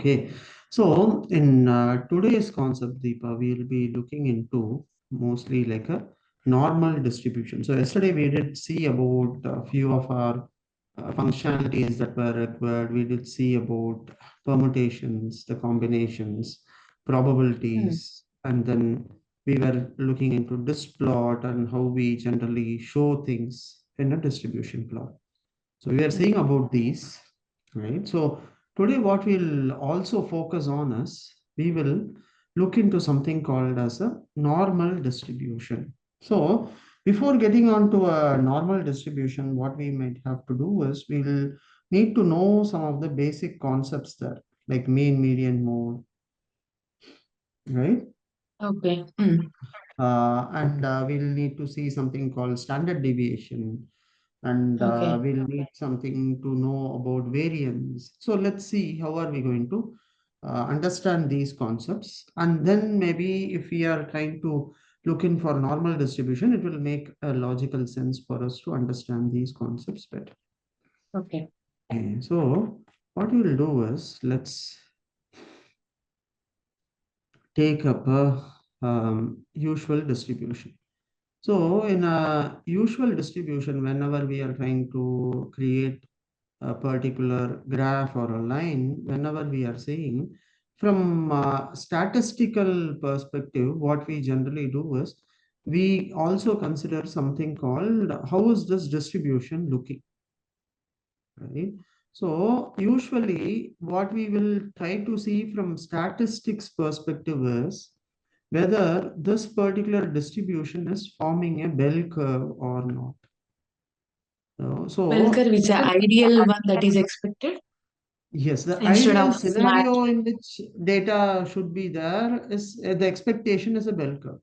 Okay, so in today's concept, Deepa, we will be looking into mostly like a normal distribution. So yesterday we did see about a few of our functionalities that were required. We did see about permutations, the combinations, Hmm. probabilities, and then we were looking into disk plot and how we generally show things in a distribution plot. So we are Hmm. seeing about these, right? So today what we'll also focus on is we will look into something called as a normal distribution. So before getting on to a normal distribution, what we might have to do is we'll need to know some of the basic concepts there, like mean, median, mode, right? Okay. Hmm. And we'll need to see something called standard deviation, and Okay. we'll need something to know about variance. So let's see how are we going to understand these concepts, and then maybe if we are trying to look in for normal distribution, it will make a logical sense for us to understand these concepts better. Okay. Okay, so what we will do is let's take up a usual distribution. So in a usual distribution, whenever we are trying to create a particular graph or a line, whenever we are saying from a statistical perspective, what we generally do is we also consider something called how is this distribution looking, right? So usually what we will try to see from statistics perspective is whether this particular distribution is forming a bell curve or not. So Belker is the ideal one that is expected yes, the instead ideal of flat. scenario in which data should be there is the expectation is a bell curve,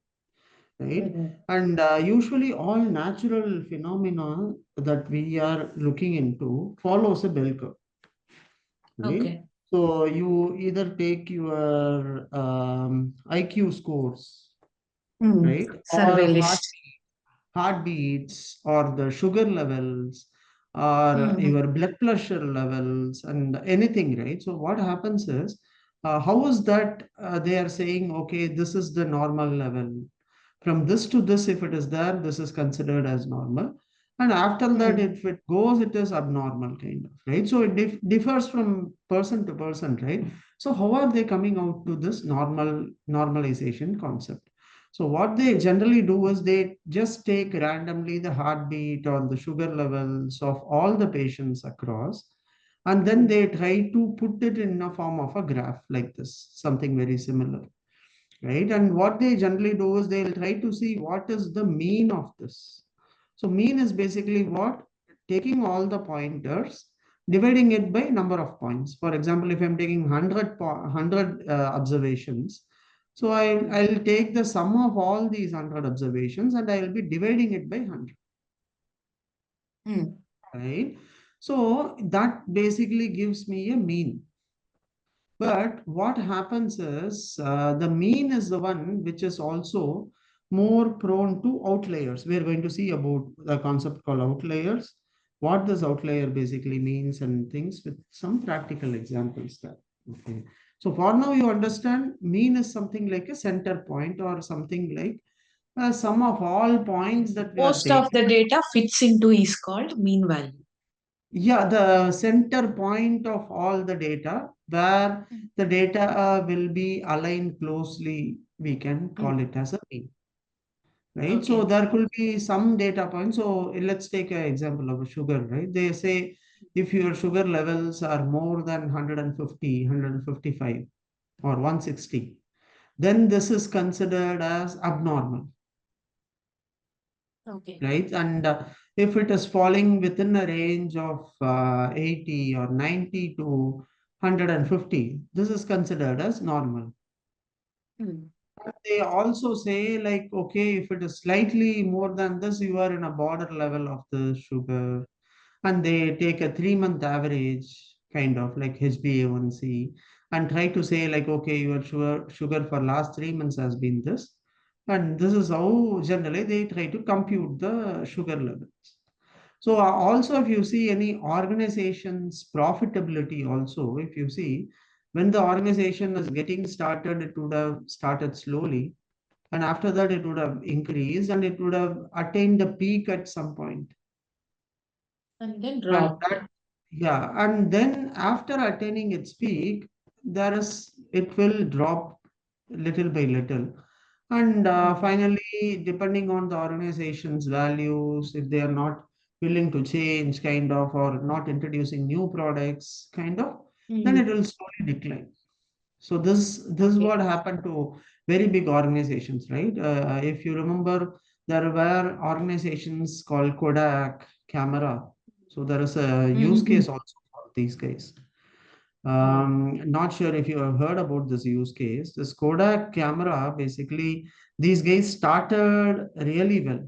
right? Mhm. And usually all natural phenomena that we are looking into follows a bell curve, right? Okay. So you either take your IQ scores, Hmm. right, Survey or list. heartbeats or the sugar levels or Hmm. your blood pressure levels and anything, right? So what happens is, how is that they are saying, okay, this is the normal level. From this to this, if it is there, this is considered as normal. And after that, Hmm. if it goes, it is abnormal kind of, right? So it differs from person to person, right? So how are they coming out to this normalization concept? So what they generally do is they just take randomly the heartbeat or the sugar levels of all the patients across, and then Hmm. they try to put it in a form of a graph like this, something very similar, right? And what they generally do is they'll try to see what is the mean of this. So mean is basically what? Taking all the pointers, dividing it by number of points. For example, if I'm taking 100 observations, so I'll take the sum of all these 100 observations and I'll be dividing it by 100, Hmm. right? So that basically gives me a mean. But what happens is the mean is the one which is also more prone to outliers. We are going to see about the concept called outliers, what this outlier basically means and things with some practical examples there. Okay. So for now you understand mean is something like a center point or something like a sum of all points that were Most of taken. the data fits into is called mean value. Yeah, the center point of all the data where Hmm. the data will be aligned closely, we can Hmm. call it as a mean, right? So Okay. there could be some data points. So let's take an example of a sugar, right? They say if your sugar levels are more than 150, 155 or 160, then this is considered as abnormal, Okay. right? And if it is falling within a range of 80 or 90 to 150, this is considered as normal. Hmm. But they also say like, okay, if it is slightly more than this, you are in a border level of the sugar. And they take a 3 month average, kind of like HbA1c, and try to say like, okay, your sugar for last 3 months has been this. And this is how generally they try to compute the sugar levels. So also if you see any organization's profitability also, if you see, when the organization is getting started, it would have started slowly, and after that it would have increased and it would have attained a peak at some point. And then And drop. that, yeah, and then after attaining its peak, it will drop little by little. And Mm. finally, depending on the organization's values, if they are not willing to change, kind of, or not introducing new products, kind of, then it Mm. will slowly decline. So this is Okay. what happened to very big organizations, right? If you remember, there were organizations called Kodak Camera. So there is a use Mm-hmm. case also for these guys. Oh. Not sure if you have heard about this use case. This Kodak camera, basically, these guys started really well.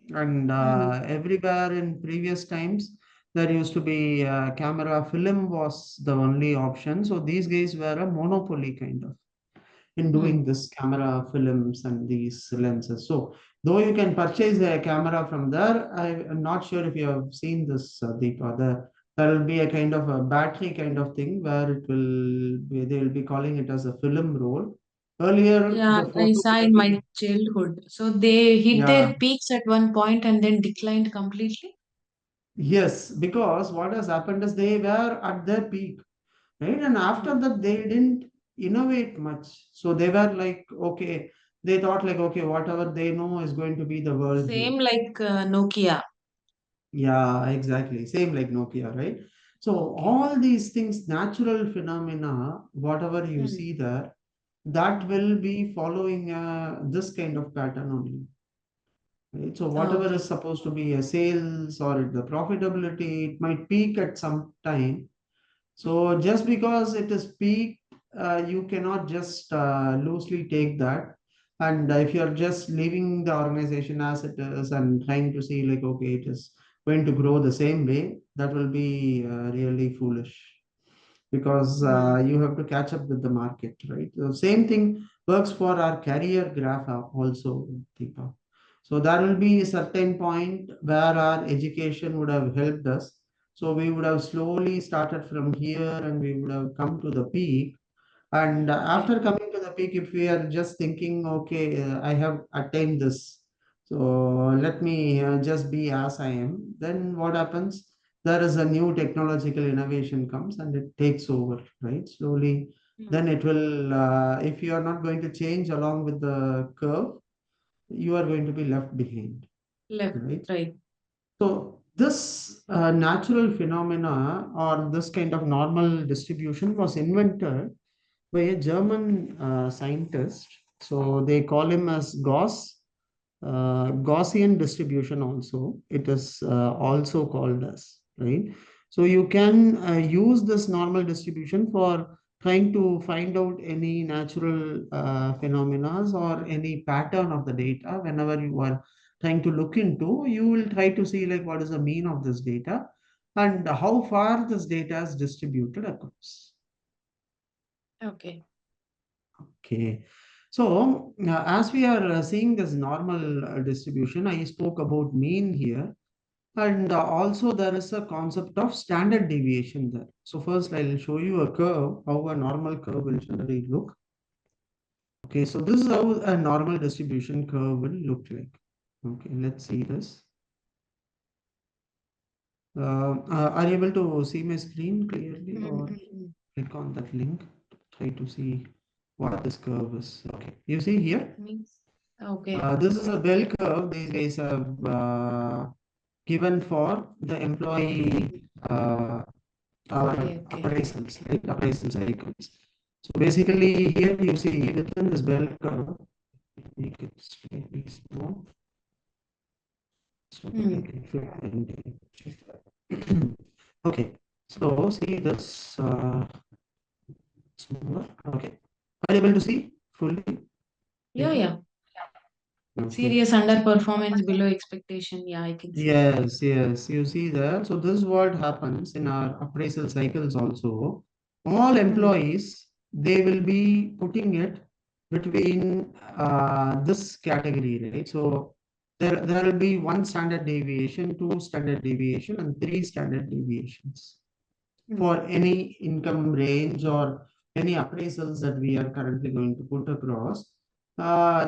And Mm. everywhere in previous times, there used to be camera film was the only option. So these guys were a monopoly kind of in doing Mm. this camera films and these lenses. So though you can purchase a camera from there, I'm not sure if you have seen this, Deepa. There will be a kind of a battery kind of thing where they will be calling it as a film roll. Earlier, Yeah, the I photo saw would in have my been, childhood. So they hit yeah, their peaks at one point and then declined completely. yes, because what has happened is they were at their peak, right? And after Mm. that, they didn't innovate much. So they were like, okay, they thought like, okay, whatever they know is going to be the world view. Same like Nokia. Yeah, exactly. Same like Nokia, right? So Okay. all these things, natural phenomena, whatever you Mm. see there, that will be following this kind of pattern only. Right? So whatever is Okay. supposed to be a sales or the profitability, it might peak at some time. So just because it is peak, you cannot just loosely take that. And if you're just leaving the organization as it is and trying to see like, okay, it is going to grow the same way, that will be really foolish because Mm. you have to catch up with the market, right? The same thing works for our career graph also, Deepa. So there will be a certain point where our education would have helped us. So we would have slowly started from here and we would have come to the peak. And Okay. after coming to the peak, if we are just thinking, okay, I have attained this, so let me just be as I am, then what happens? There is a new technological innovation comes and it takes over, right? Slowly, then Mm. it will, if you are not going to change along with the curve, you are going to be left behind, Left, right? right. So this natural phenomena or this kind of normal distribution was invented by a German scientist. So they call him as Gaussian distribution also. It is also called as, right? So you can use this normal distribution for trying to find out any natural phenomena or any pattern of the data. Whenever you are trying to look into, you will try to see like what is the mean of this data and how far this data is distributed across. Okay. Okay. So, as we are seeing this normal distribution, I spoke about mean here. And also there is a concept of standard deviation there. So first I'll show you a curve, how a normal curve will generally look. Okay, so this is how a normal distribution curve will look like. Okay, let's see this. Are you able to see my screen clearly or Mm-mm. click on that link? Try to see what this curve is. Okay, you see here? Means okay. This is a bell curve these guys have given for the employee our Okay. Okay. appraisals, right? Appraisal cycles. So basically, here you see within this bell curve, make it slightly small so that I Mm. can fit in. Okay, so see this smaller. Okay, are you able to see fully? Yeah. Deepa? Yeah. Okay. Serious underperformance below expectation. Yeah, I can see. Yes, yes, you see that. So this is what happens in our appraisal cycles also. All Mm. employees, they will be putting it between this category, right? So there will be one standard deviation, two standard deviation, and three standard deviations for Mm. any income range or any appraisals that we are currently going to put across,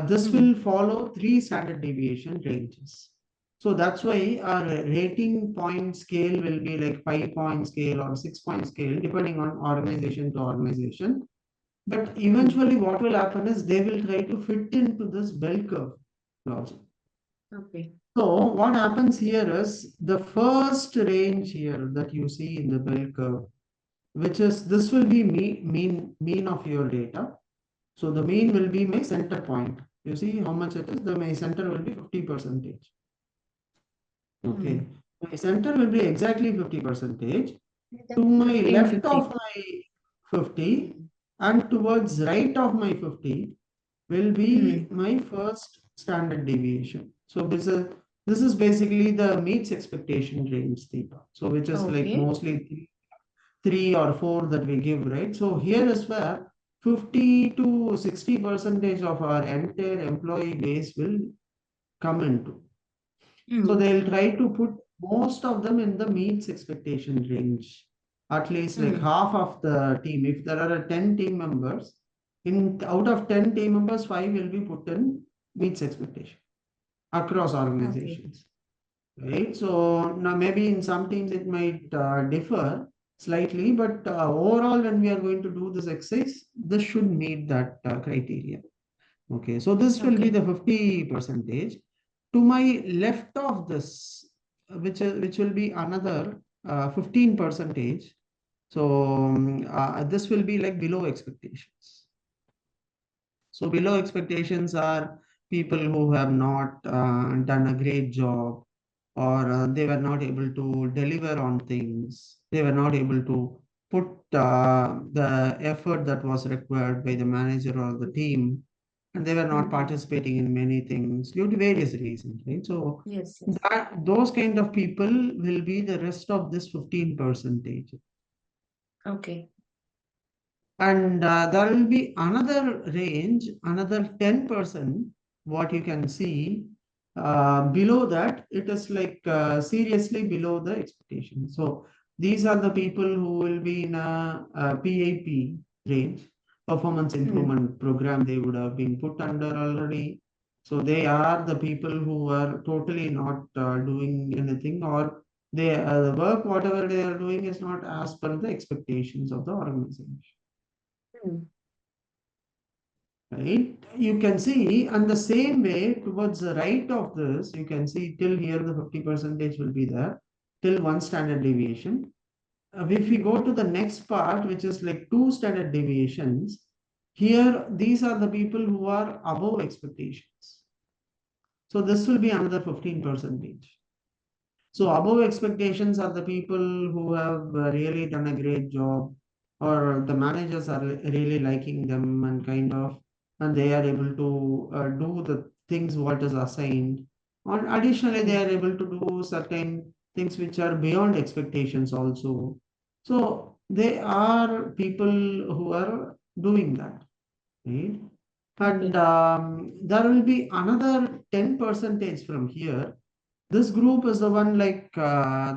this Mm. will follow three standard deviation ranges. So that's why our rating point scale will be like 5-point scale or 6-point scale, depending on organization to organization. But Mm. eventually, what will happen is they will try to fit into this bell curve logic. Okay. So what happens here is the first range here that you see in the bell curve, which is this will be mean of your data. So the mean will be my center point. You see how much it is? The my center will be 50%. Okay. Mm. My center will be exactly 50%. To my 15, left 50. of my 50 and towards right of my 50 will be Mm. my first standard deviation. So this is basically the meets expectation range theta. So which is like Okay. mostly three or four that we give, right? So here is where 50 to 60 percentage of our entire employee base will come into. So Mm. they'll try to put most of them in the meets expectation range. At least like Mm. half of the team. If there are 10 team members, in out of 10 team members, 5 will be put in meets expectation across Okay. organizations. Right? So now maybe in some teams it might differ slightly, but overall, when we are going to do this exercise, this should meet that criteria. Okay, so this will be Okay. the 50 percentage. To my left of this, which will be another 15 percentage. So this will be like below expectations. So below expectations are people who have not done a great job, or they were not able to deliver on things. They were not able to put the effort that was required by the manager or the team, and they were not Mm. participating in many things due to various reasons, right? So Yes, yes. those kind of people will be the rest of this 15 percentage. Okay. And there will be another range, another 10%, what you can see below that, it is like seriously below the expectation. So these are the people who will be in a PAP range, performance Mm. improvement program, they would have been put under already. So they are the people who are totally not doing anything, or the work, whatever they are doing, is not as per the expectations of the organization. Mm. Right? You can see, and the same way towards the right of this, you can see till here the 50 percentage will be there, till one standard deviation. If we Mm. go to the next part, which is like two standard deviations, here these are the people who are above expectations. So this will be another 15 percentage. So above expectations are the people who have really done a great job, or the managers are really liking them and kind of, and they are able to do the things what is assigned. Or additionally, they Mm. are able to do certain things which are beyond expectations also. So they are people who are doing that, right? And Okay. there will be another 10 percentage from here. This group is the one like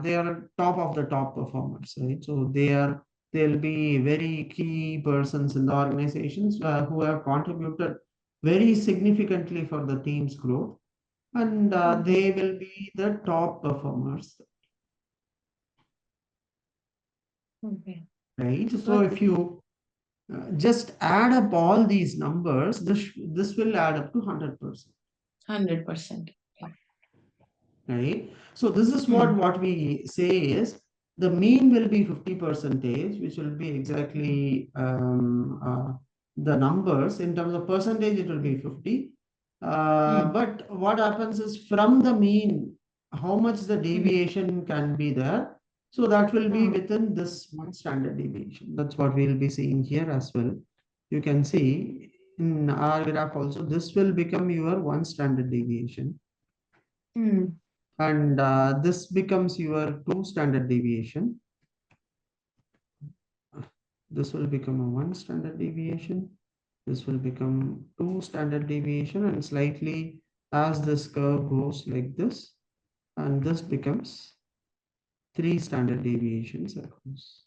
they are top of the top performers, right? So they'll be very key persons in the organizations who have contributed very significantly for the team's growth, and Okay. they will be the top performers, Okay. right? So But if you just add up all these numbers, this will add up to 100%. 100%. Okay. Right? So this is Mm. what we say is the mean will be 50 percentage, which will be Mm. exactly the numbers. In terms of percentage, it will be Mm. 50. Mm. But what happens is from the mean, how much the Mm. deviation can be there. So that will be Ah. within this one standard deviation. That's what we'll be seeing here as well. You can see in our graph also, this will become your one standard deviation, Mm. and this becomes your two standard deviation. This will become a one standard deviation. This will become two standard deviation, and slightly as this curve goes like this, and this becomes three standard deviations across,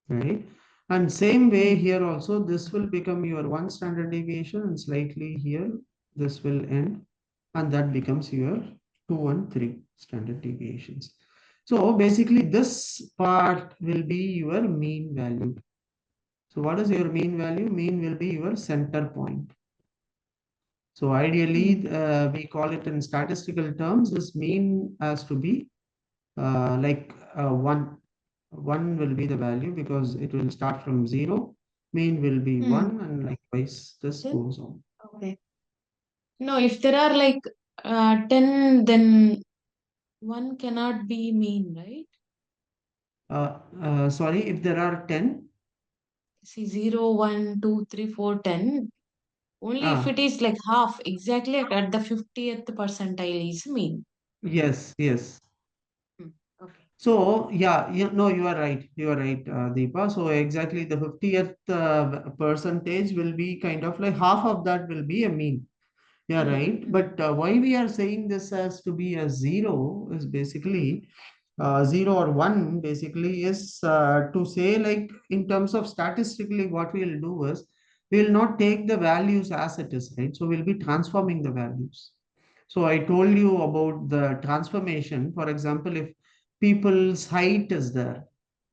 right? And same way Mm. here also, this will become your one standard deviation, and slightly here, this will end, and that becomes your 2 and 3 standard deviations. So basically, this part will be your mean value. So what is your mean value? Mean will be your center point. So ideally, Mm. we call it in statistical terms, this mean has to be like 1. 1 will be the value because it will start from 0. Mean will be Mm. 1, and likewise this Then, goes on. okay. No, if there are like 10, then one cannot be mean, right? Sorry, if there are 10, See, 0, 1, 2, 3, 4, 10. Only if ah, it is like half, exactly at the 50th percentile is mean. yes, yes. Mm. Okay. So yeah, no, you are right. You are right, Deepa. So exactly the 50th percentage will be kind of like half of that will be a mean. Yeah, Mm. right. Mm. But why we are saying this as to be a 0 is basically 0 or 1 basically is to say, like, in terms of statistically what we'll do is we'll not take the values as it is, right? So we'll be transforming the values. So I told you about the transformation. For example, if people's height is there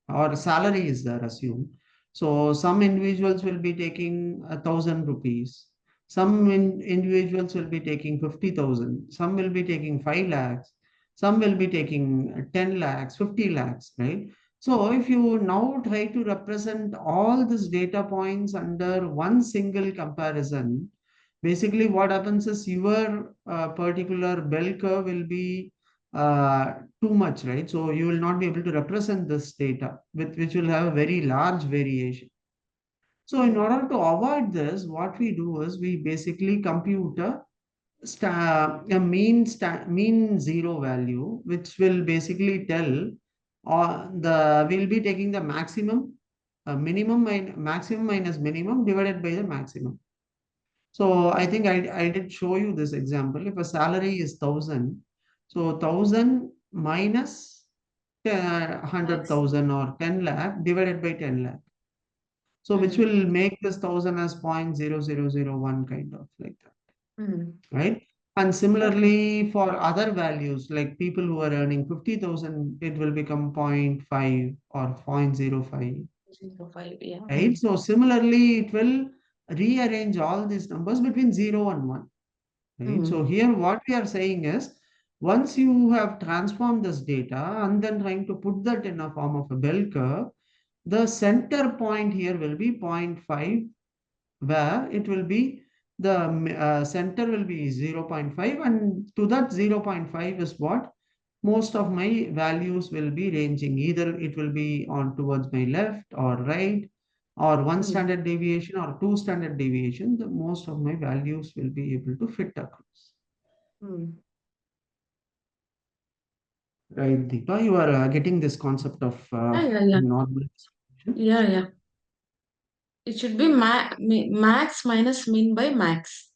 or salary is there, assume. So some individuals will be taking 1,000 rupees. Some individuals will be taking 50,000. Some will be taking 5 lakhs. Some will be taking 10 lakhs, 50 lakhs, right? So if you now try to represent all these data points under one single comparison, basically what happens is your particular bell curve will be too much, right? So you will not be able to represent this data with which will have a very large variation. So in Mm. order to avoid this, what we do is we basically compute a mean zero value, which will basically tell we'll be taking the maximum minus minimum divided by the maximum. So I think I did show you this example. If a salary is 1,000, so 1,000 minus Max. 100,000 or 10 lakh divided by 10 lakh. So which Mm. will make this 1,000 as 0.0001 kind of like that, Mm. right? And Okay. similarly for other values, like people who are earning 50,000, it will become zero point 0.5 or 0.05, 0.5, yeah. right? So similarly, it will rearrange all these numbers between 0 and 1. Right? Mm. So here what we are saying is once you have transformed this data and then trying to put that in a form of a bell curve, the center point here will be zero point 0.5, where it will be the center will be 0.5, and to that 0.5 is what most of my values will be ranging. Either it will be on towards my left or right, or one Mm. standard deviation or two standard deviation. The most of my values will be able to fit across. Mm. Right, Deepa, you are getting this concept of Yeah, yeah, yeah. normal distribution. Yeah, yeah. It should be max minus min by max.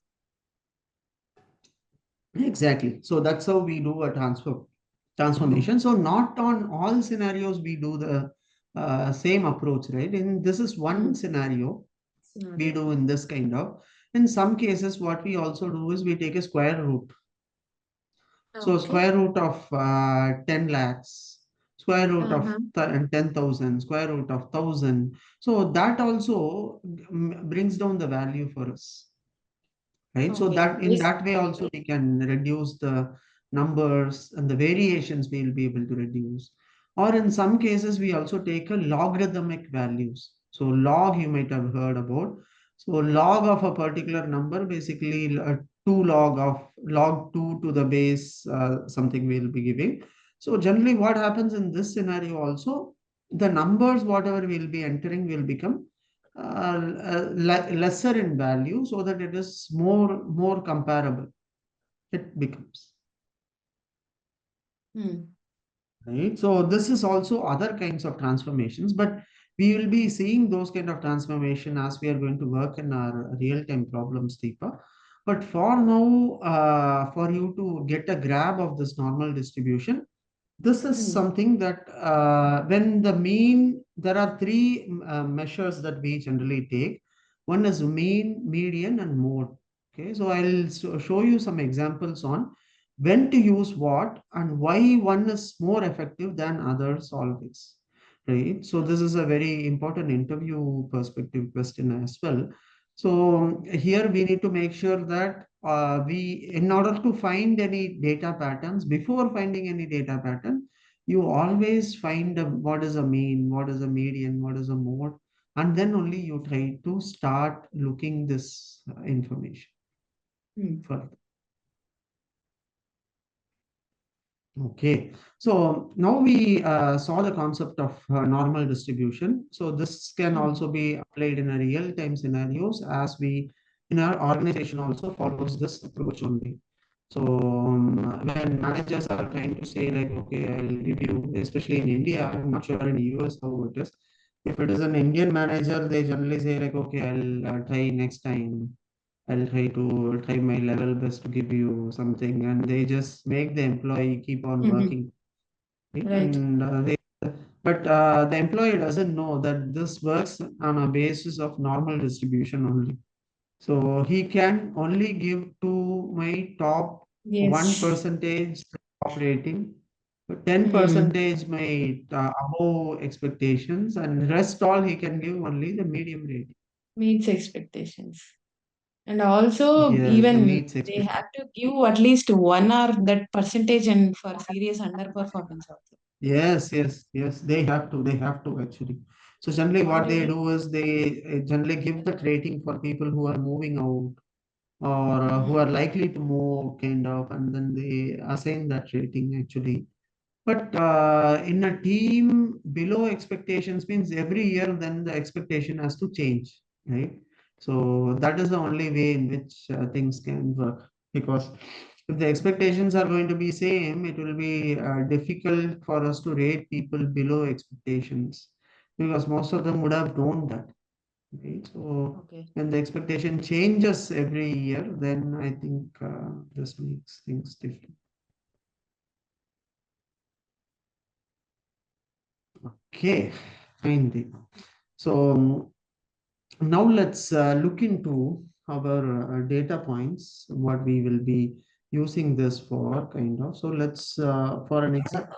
Exactly. So that's how we do a transformation. So not on all scenarios we do the same approach, right? In this is one Mm. scenario we Scenario. do in this kind of. In some cases, what we also do is we take a square root. So Okay. square root of 10 lakhs, square root of Uh-huh. 10,000, square root of 1,000. So that also brings down the value for us, right? So Okay. that in Yes. that way also we can reduce the numbers and the variations we'll be able to reduce. Or in some cases, we also take a logarithmic values. So log you might have heard about. So log of a particular number, basically 2 log of log 2 to the base something we'll be giving. So generally what happens in this scenario also, the numbers whatever we'll be entering will become lesser in value so that it is more comparable it becomes, Mm. right? So this is also other kinds of transformations, but we will be seeing those kind of transformation as we are going to work in our real-time problems, Deepa. But for now, for you to get a grab of this normal distribution, this is Mm. something that when the mean there are three measures that we generally take. One is mean, median, and mode. Okay, so I'll show you some examples on when to use what and why one is more effective than others always. Right. So this is a very important interview perspective question as well. So here we need to make sure that in order to find any data patterns, before finding any data pattern, you always find what is a mean, what is a median, what is a mode, and then only you try to start looking this information Hmm. further. Okay, so now we saw the concept of normal distribution. So this can Hmm. also be applied in a real-time scenarios, as we in our organization also follows this approach only. So when managers are trying to say like, okay, I'll give you, especially in India, I'm not sure in US how it is. If it is an Indian manager, they generally say like, okay, I'll try next time. I'll try my level best to give you something, and they just make the employee keep on Mhm. working, right? Right. But the employee doesn't know that this works on a basis of normal distribution only. So he can only give to my top one Yes. percentage of rating, 10 Hmm. percentage my above expectations, and rest all he can give only the medium rating. Meets expectations. And also, Yes, the even meets they expectations. have to give at least 1 hour that percentage and for serious underperformance also. Yes. They have to actually. So generally, what they Already. do is they generally give that rating for people who are moving out or who Hmm. are likely to move, kind of, and then they assign that rating actually. But in a team, below expectations means every year, then the expectation has to change, right? So that is the only way in which things can work. Because if the expectations are going to be same, it will be difficult for us to rate people below expectations because most of them would have known that, right? So Okay. when the expectation changes every year, then I think this makes things different. Okay, fine. So now let's look into our data points, what we will be using this for, kind of. So let's, for an example,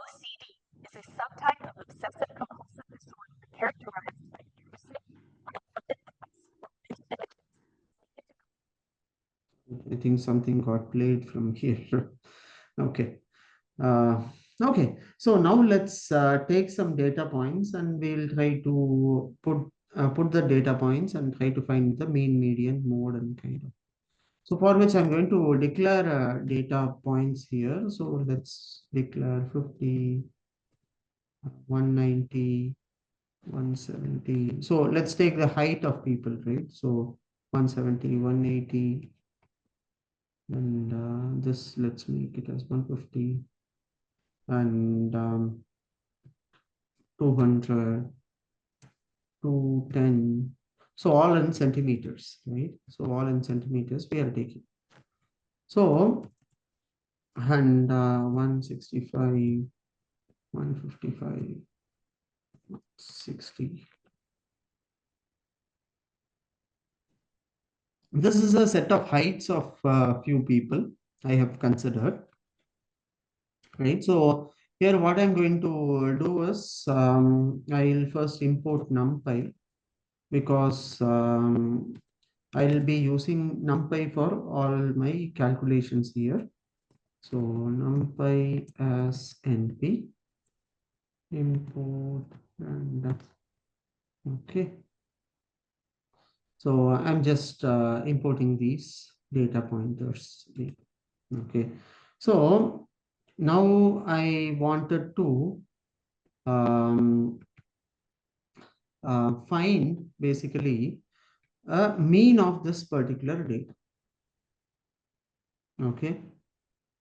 I think something got played from here. Okay. Uh, okay. So now let's take some data points and we'll try to put the data points and try to find the mean, median, mode, and kind of. So for which I'm going to declare data points here. So let's declare 50, 190, 170. So let's take the height of people, right? So 170, 180, and this, let's make it as 150 and 200, 210. So all in centimeters, right? So all in centimeters we are taking. So, and 165, 155, 60. This is a set of heights of few people I have considered, right? So here what I'm going to do is I'll first import NumPy because I'll be using NumPy for all my calculations here. So NumPy as NP import and okay. So I'm just importing these data pointers. Okay. So now I wanted to um, find basically a mean of this particular data. Okay.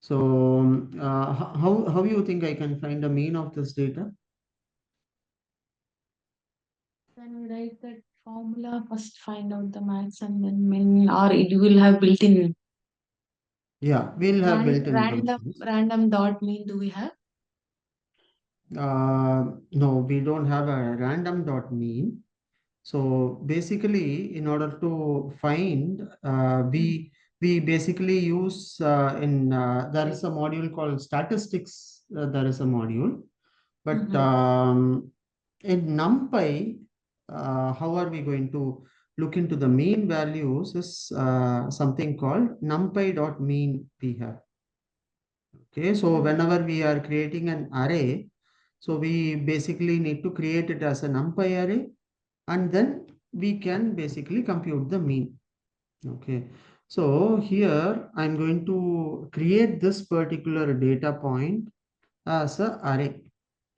So how you think I can find a mean of this data? Can we write that formula first, find out the max and then min, or it will have built in Yeah, we'll have built-in random functions. random dot mean do we have? No, we don't have a random dot mean. So basically, in order to find, Mm. we basically use in there is a module called statistics. There is a module, but Mm-hmm. in NumPy, how are we going to look into the mean values is something called numpy.mean we have. Okay, so Mm. whenever we are creating an array, so we basically need to create it as a NumPy array, and then we can basically compute the mean. Okay, so here I'm going to create this particular data point as a array.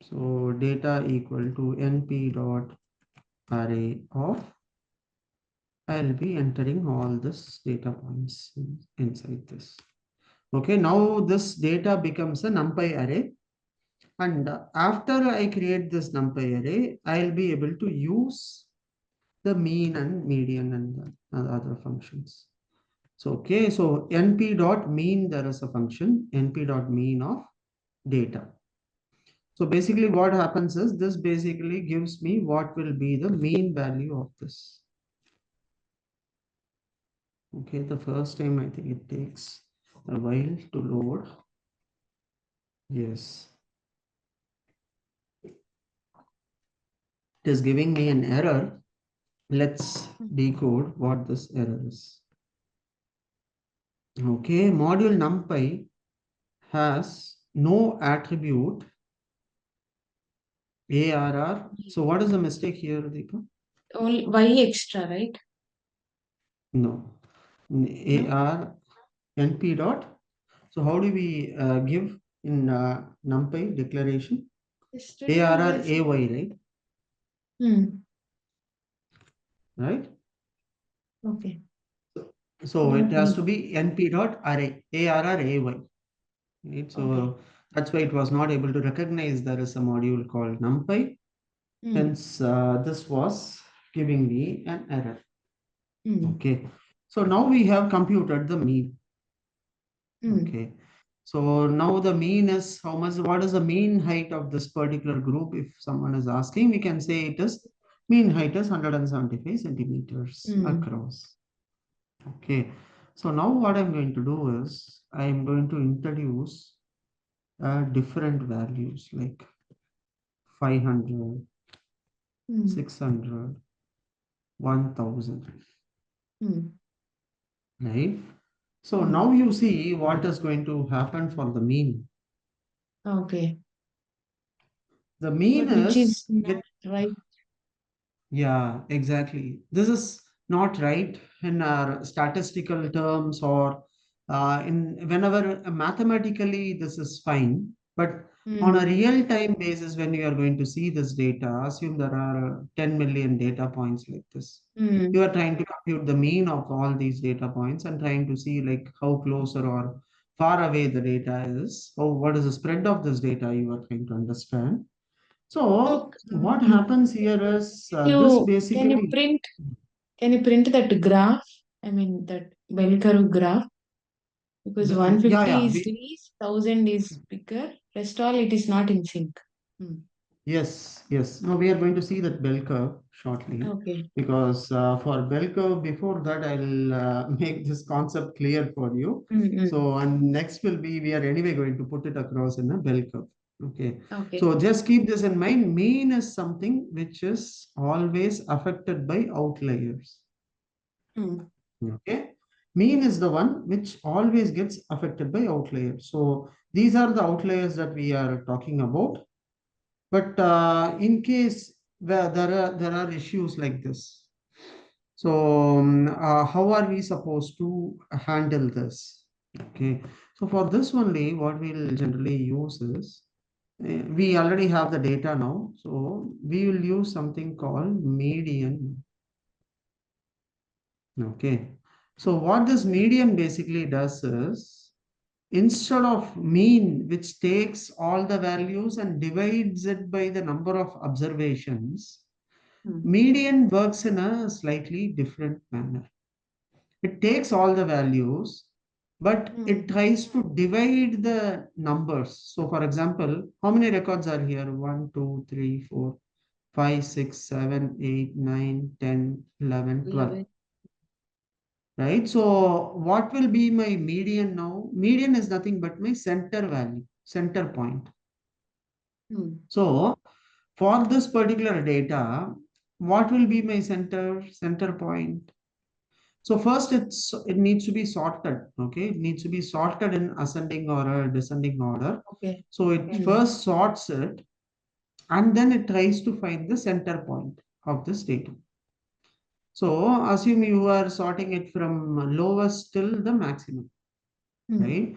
So data equal to np dot array of, I'll be entering all this data points inside this. Okay, now this data becomes a NumPy array. And after I create this NumPy array, I'll be able to use the mean and median and the other functions. So, okay, so np dot mean, there is a function, np dot mean of data. So basically what happens is this basically gives me what will be the mean value of this. Okay, the first time I think it takes a while to load. Yes, it is giving me an error. Let's Mm. decode what this error is. Okay, module NumPy has no attribute ARR. So what is the mistake here, Deepa? Only Y extra, right? No. No. AR NP dot. So how do we give in NumPy declaration? Yesterday ARR always. AY, right? Hmm. Right? Okay. So, so it Dot has to me. be NP dot array, ARR AY. Right? Okay. So that's why it was not able to recognize there is a module called NumPy. Hmm. Hence, this was giving me an error. Hmm. Okay. So now we have computed the mean. Hmm. Okay. So now the mean is how much, what is the mean height of this particular group? If someone is asking, we can say it is mean height is 175 centimeters Hmm. across. Okay. So now what I'm going to do is I'm going to introduce different values like 500, Hmm. 600, 1000, Hmm. right? So Hmm. now you see what is going to happen for the mean. Okay. The mean But which is is not get, right. yeah, exactly. This is not right in our statistical terms or in whenever mathematically this is fine. But on a Hmm. real time basis, when you are going to see this data, assume there are 10 million data points like this. Hmm. You are trying to compute the mean of all these data points and trying to see like how closer or far away the data is, or what is the spread of this data you are trying to understand. So, So what happens here is this can you basically, print that graph? I mean that bell curve graph, because yeah, 150 yeah, is least, 1000 is bigger. Rest all it is not in sync. Hmm. yes, yes. No, we are going to see that bell curve shortly Okay. because for bell curve, before that, I'll make this concept clear for you. Mm-mm. So, and next will be, we are anyway going to put it across in a bell curve. Okay. Okay. So just keep this in mind. Mean is something which is always affected by outliers. Hmm. Okay. Mean is the one which always gets affected by outliers. So these are the outliers that we are talking about. But in case where there are issues like this, so how are we supposed to handle this? Okay. So for this only, what we'll generally use is we already have the data now. So we will use something called median. Okay. So what this median basically does is instead of mean, which takes all the values and divides it by the number of observations, Hmm. median works in a slightly different manner. It takes all the values but Hmm. it tries to divide the numbers. So, for example, how many records are here? 1, 2, 3, 4, 5, 6, 7, 8, 9, 10, 11, 12. 11. Right? So, what will be my median now? Median is nothing but my center value, center point. Hmm. So, for this particular data, what will be my center point? So first it needs to be sorted. Okay, it needs to be sorted in ascending or a descending order. Okay. So it Hmm. first sorts it and then it tries to find the center point of this data. So assume you are sorting it from lowest till the maximum, Hmm. right?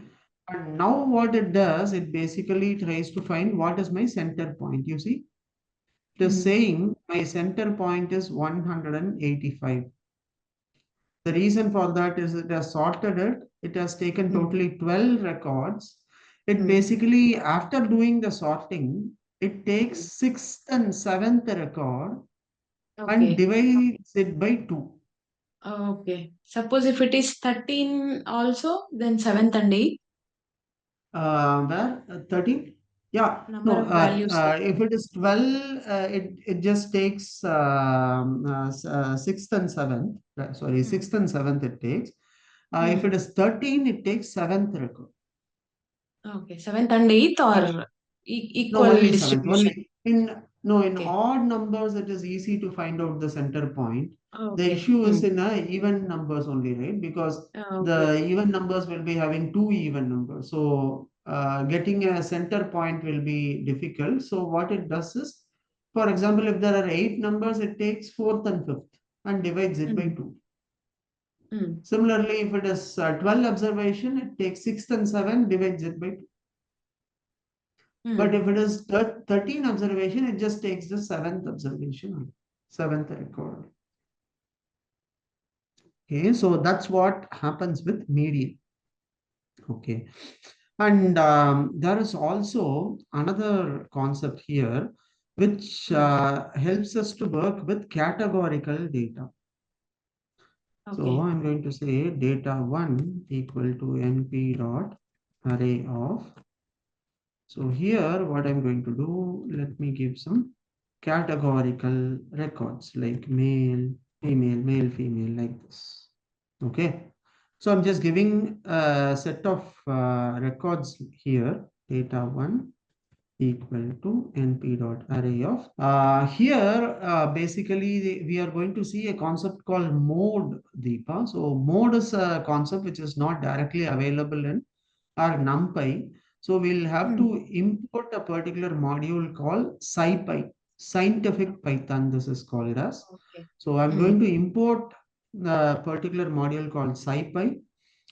And now what it does, it basically tries to find what is my center point. You see, it is Hmm. saying my center point is 185. The reason for that is it has sorted it. It has taken Hmm. totally 12 records. It Hmm. basically, after doing the sorting, it takes Hmm. sixth and seventh record and Okay. divides it by 2. Okay. Suppose if it is 13 also, then 7th and 8th Where 13? Yeah, number no, of values. if it is 12, it just takes sixth and seventh. Sorry, Hmm. sixth and seventh it takes. If Hmm. it is 13, it takes seventh record. Okay. 7th and 8th or No, equal only seventh. distribution. In Okay. odd numbers, it is easy to find out the center point. The Okay. issue Hmm. is in even numbers only, right? Because Okay. the even numbers will be having two even numbers. So getting a center point will be difficult. So what it does is, for example, if there are 8 numbers, it takes fourth and fifth and divides it by Hmm. 2. Hmm. Similarly, if it is 12 observation, it takes sixth and 7, divides it by 2. But Hmm. if it is 13 observation, it just takes the seventh observation, seventh record. Okay, so that's what happens with median. Okay, and there is also another concept here which Hmm. helps us to work with categorical data. So Okay. I'm going to say data1 equal to np dot array of. So here, what I'm going to do, let me give some categorical records like male, female, like this. Okay. So I'm just giving a set of records here, data1 equal to np dot array of. Here, basically, we are going to see a concept called mode, Deepa. So mode is a concept which is not directly available in or NumPy. So we'll have Hmm. to import a particular module called SciPy, scientific Python, this is called as. Okay. So I'm Hmm. going to import a particular module called SciPy.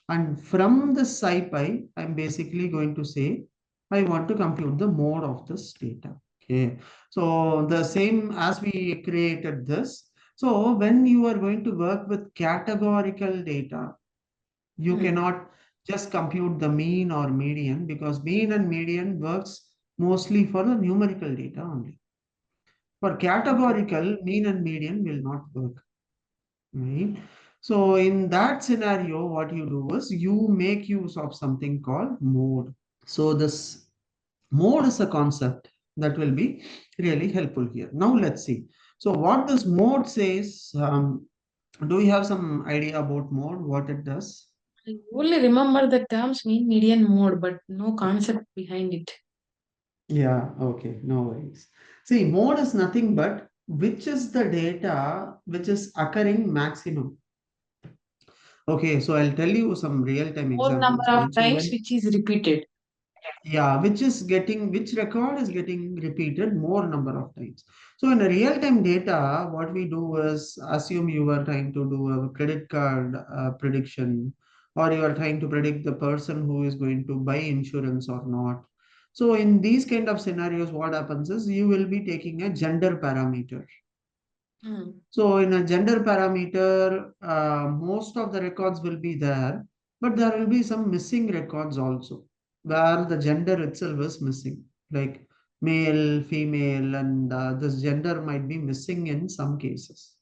And from the SciPy, I'm basically going to say, I want to compute the mode of this data. Okay. So the same as we created this. So when you are going to work with categorical data, you Hmm. cannot just compute the mean or median because mean and median works mostly for the numerical data only. For Okay. categorical, mean and median will not work, right? So in that scenario, what you do is you make use of something called mode. So this mode is a concept that will be really helpful here. Now let's see. So what this mode says, do you have some idea about mode, what it does? I only remember the terms mean median mode, but no concept behind it. Yeah, okay, no worries. See, mode is nothing but which is the data which is occurring maximum. Okay, so I'll tell you some real-time More number examples, of right? So times when, which is repeated. yeah, which record is getting repeated more number of times. So in a real-time data, what we do is assume you are trying to do a credit card prediction, or you are trying to predict the person who is going to buy insurance or not. So in these kind of scenarios, what happens is you will be taking a gender parameter. Hmm. So in a gender parameter, most of the records will be there, but there will be some missing records also, where the gender itself is missing, like male, female, and this gender might be missing in some cases.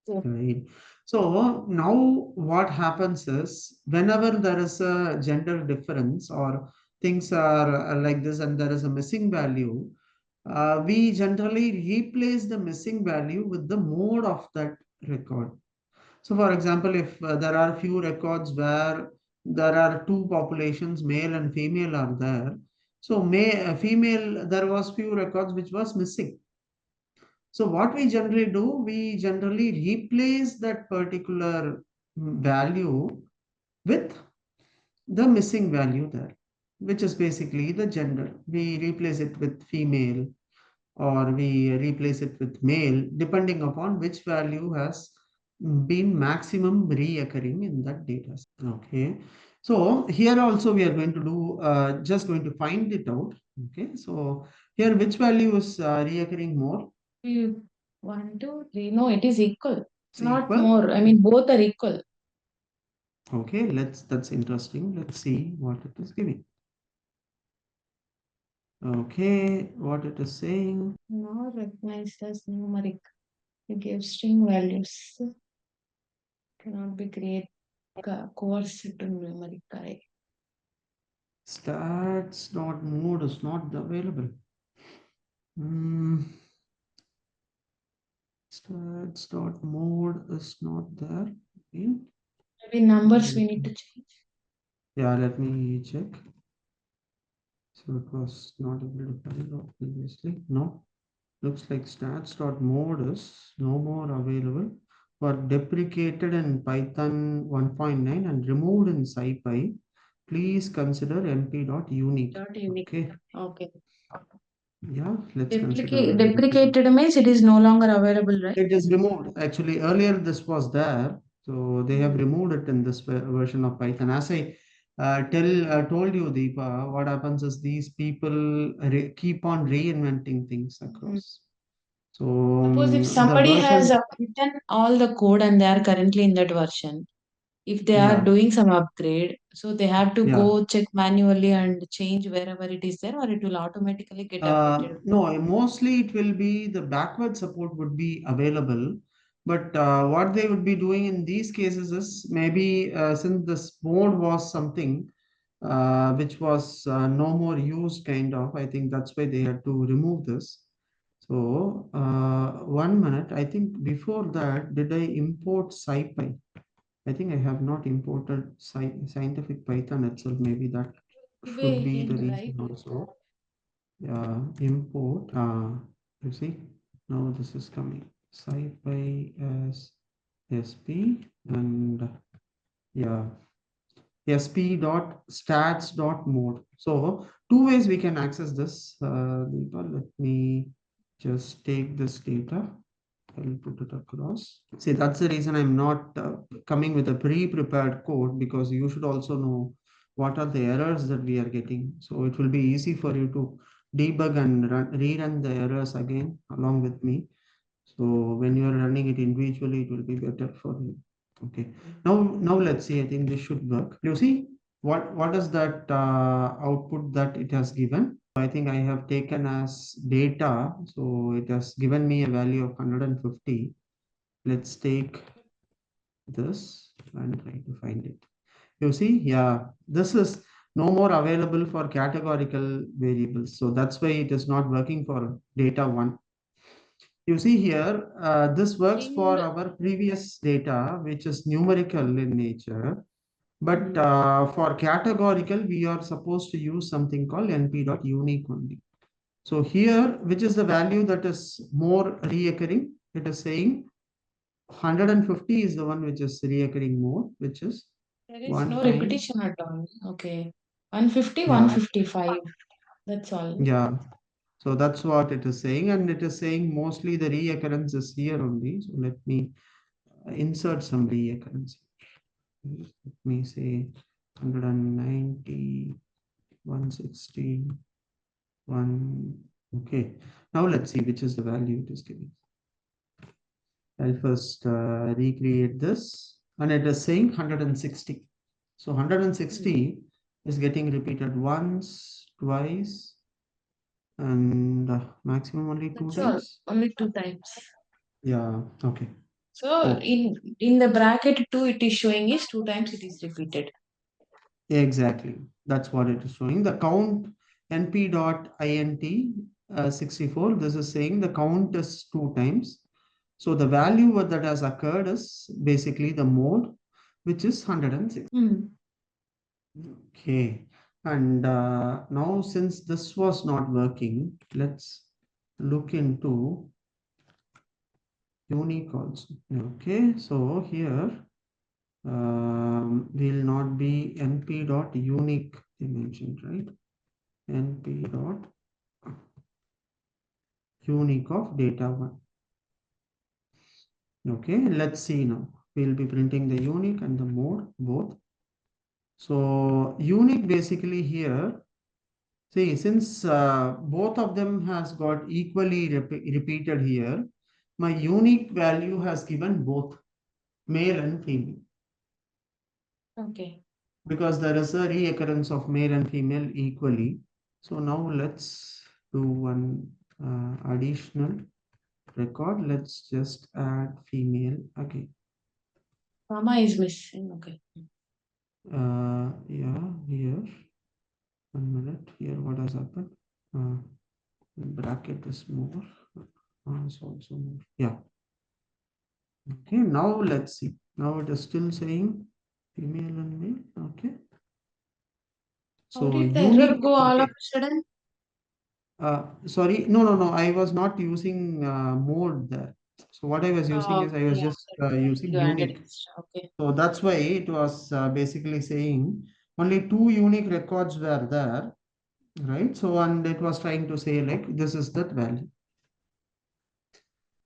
Yeah. Right. So now what happens is whenever there is a gender difference or things are like this and there is a missing value, we generally replace the missing value with the mode of that record. So, for example, if there are few records where there are two populations, male and female, are there. So, female, there was few records which was missing. So, what we generally do, we generally replace that particular value with the missing value there, which is basically the gender. We replace it with female or we replace it with male, depending upon which value has been maximum reoccurring in that data set. Okay. So here also we are going to do, just going to find it out. Okay. So here, which value is reoccurring more? Mm. 1, 2, 3. No, it is equal. It's Not equal. more. I mean, both are equal. Okay. That's interesting. Let's see what it is giving. Okay. What it is saying. Not recognized as numeric. You give string values. Cannot be create coerced to numeric array. Stats dot mode is not available. Hmm. Stats dot mode is not there. Okay. Maybe numbers we need to change. Yeah, let me check. So it was not able to find out previously. No, looks like stats.mode is no more available for deprecated in Python 1.9 and removed in SciPy. Please consider np.unique. Dot unique. Okay. Okay. Yeah, let's consider Deprecated means it is no longer available, right? it is removed. Actually, earlier this was there, so they have Mm. removed it in this version of Python. As I told you, Deepa, what happens is these people keep on reinventing things Mhm. across. So Suppose if the somebody has version, written all the code and they are currently in that version, if they are yeah, doing some upgrade, so they have to yeah. go check manually and change wherever it is there, or it will automatically get updated. No, mostly it will be the backward support would be available. But what they would be doing in these cases is maybe since this mode was something which was no more used, kind of, I think that's why they had to remove this. So, 1 minute, I think before that, did I import SciPy? I think I have not imported scientific Python itself. Maybe that should Maybe be the in reason right. also. Yeah, import. You see, now this is coming. SciPy as SP and yeah, sp.stats.mode. So two ways we can access this. Deepa, let me just take this data. I'll put it across. See, that's the reason I'm not coming with a pre-prepared code because you should also know what are the errors that we are getting. So it will be easy for you to debug and rerun the errors again along with me. So when you are running it individually, it will be better for you. Okay. Now let's see. I think this should work. You see what is that output that it has given? I think I have taken as data. So it has given me a value of 150. Let's take this and try to find it. You see, yeah, this is no more available for categorical variables. So that's why it is not working for data one. You see here, this works for String. our previous data, which is numerical in nature. But Mm. for categorical, we are supposed to use something called np.unique only. So here, which is the value that is more reoccurring? It is saying 150 is the one which is reoccurring more, which is There is one no time. repetition at all. Okay. 150, Yeah, 155. That's all. yeah. So that's what it is saying. And it is saying mostly the reoccurrence is here only. So let me insert some reoccurrence. Let me say 190, 160, 1. Okay. Now let's see which is the value it is giving. I'll first recreate this and it is saying 160. So Mm. 160 is getting repeated once, twice, and maximum only two That's all. times. Only two times. Yeah, okay. So Okay. in the bracket 2, it is showing is 2 times it is repeated. Exactly. That's what it is showing. The count np.int 64. This is saying the count is 2 times. So the value that has occurred is basically the mode, which is 106. Hmm. Okay. And now since this was not working, let's look into unique also. Okay. So here will not be np.unique dimension, right? np.unique of data one. Okay, let's see now. We'll be printing the unique and the mode both. So unique basically here, see, since both of them has got equally repeated here, my unique value has given both male and female, Okay. because there is a reoccurrence of male and female equally. So now let's do one additional record. Let's just add female again. Comma is missing. Okay. Yeah, here, 1 minute. Here, what has happened? Uh, Bracket is more. It's also more. Yeah. Okay, now let's see. Now it is still saying female and male. Okay. How So did the error unique. go all of Okay. a sudden? Sorry. No, no, no. I was not using mode there. So what I was using Oh, is I okay. was Yeah. just That's why using you added unique. extra. Okay. So that's why it was basically saying only two unique records were there, right? So, and it was trying to say like this is that value.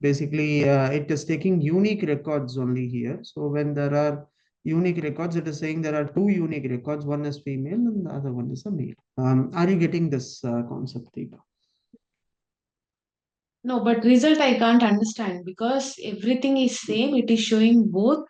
Basically, it is taking unique records only here. So when there are unique records, it is saying there are two unique records. One is female and the other one is a male. Are you getting this concept, Deepa? No, but result I can't understand because everything is same. It is showing both.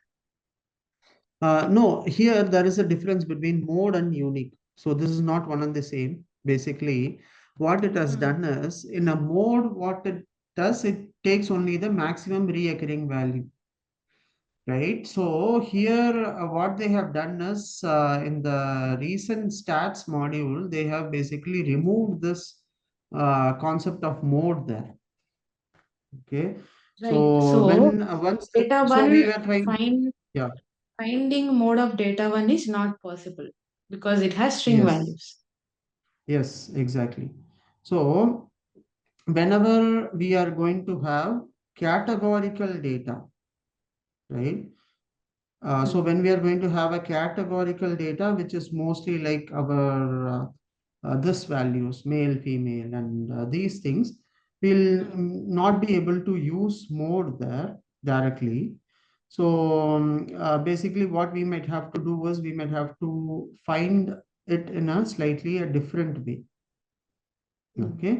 No, here there is a difference between mode and unique. So this is not one and the same. Basically, what it has Hmm. done is in a mode, what it does, it takes only the maximum reoccurring value. Right. So here, what they have done is in the recent stats module, they have basically removed this concept of mode there. Okay. Right. So So when once data so we one were trying, find yeah, finding mode of data one is not possible because it has string yes, values. yes, exactly. So whenever we are going to have categorical data, right? So Hmm. when we are going to have a categorical data, which is mostly like our this values, male, female, and these things, we'll Hmm. not be able to use mode there directly. So basically what we might have to do is we might have to find it in a slightly a different way. Hmm. Okay,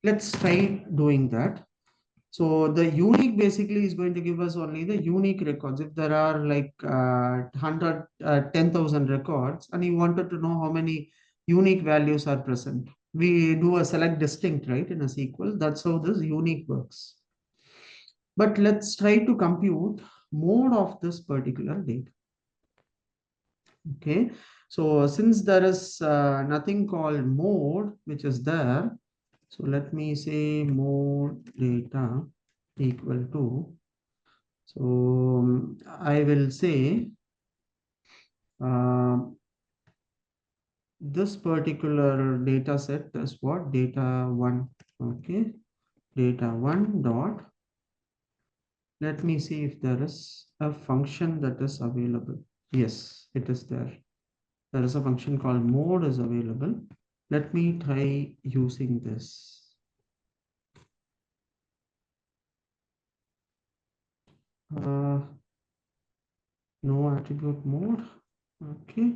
let's try doing that. So the unique basically is going to give us only the unique records. If there are like 10,000 records and you wanted to know how many unique values are present, we do a select distinct, right, in a SQL. That's how this unique works. But let's try to compute mode of this particular data. Okay. So since there is nothing called mode, which is there, so let me say mode data equal to. So I will say uh, this particular data set is what data one. Okay, data one dot. Let me see if there is a function that is available. Yes, it is there. There is a function called mode is available. Let me try using this. Uh, no attribute mode. Okay.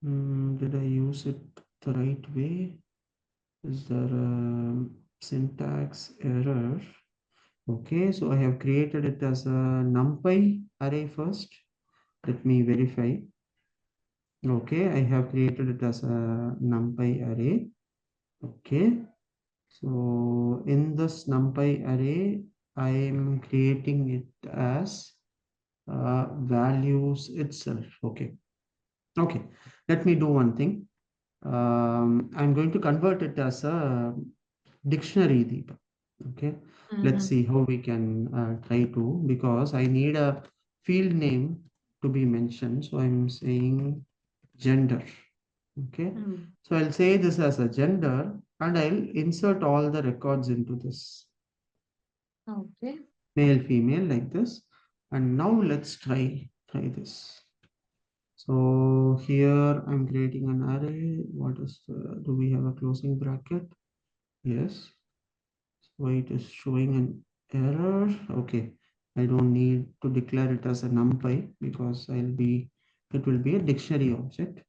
Did I use it the right way? Is there a syntax error? Okay, so I have created it as a numpy array first. Let me verify. Okay, I have created it as a numpy array. Okay, so in this numpy array, I am creating it as values itself. Okay. Okay. Let me do one thing. I'm going to convert it as a dictionary, Deepa. Okay. Let's Mm-hmm. see how we can try to, because I need a field name to be mentioned. So I'm saying gender. Okay. Mm. So I'll say this as a gender and I'll insert all the records into this Okay. male, female like this. And now let's try this. So here I'm creating an array. What is do we have a closing bracket? Yes. So it is showing an error. Okay. I don't need to declare it as a numpy because it will be a dictionary object.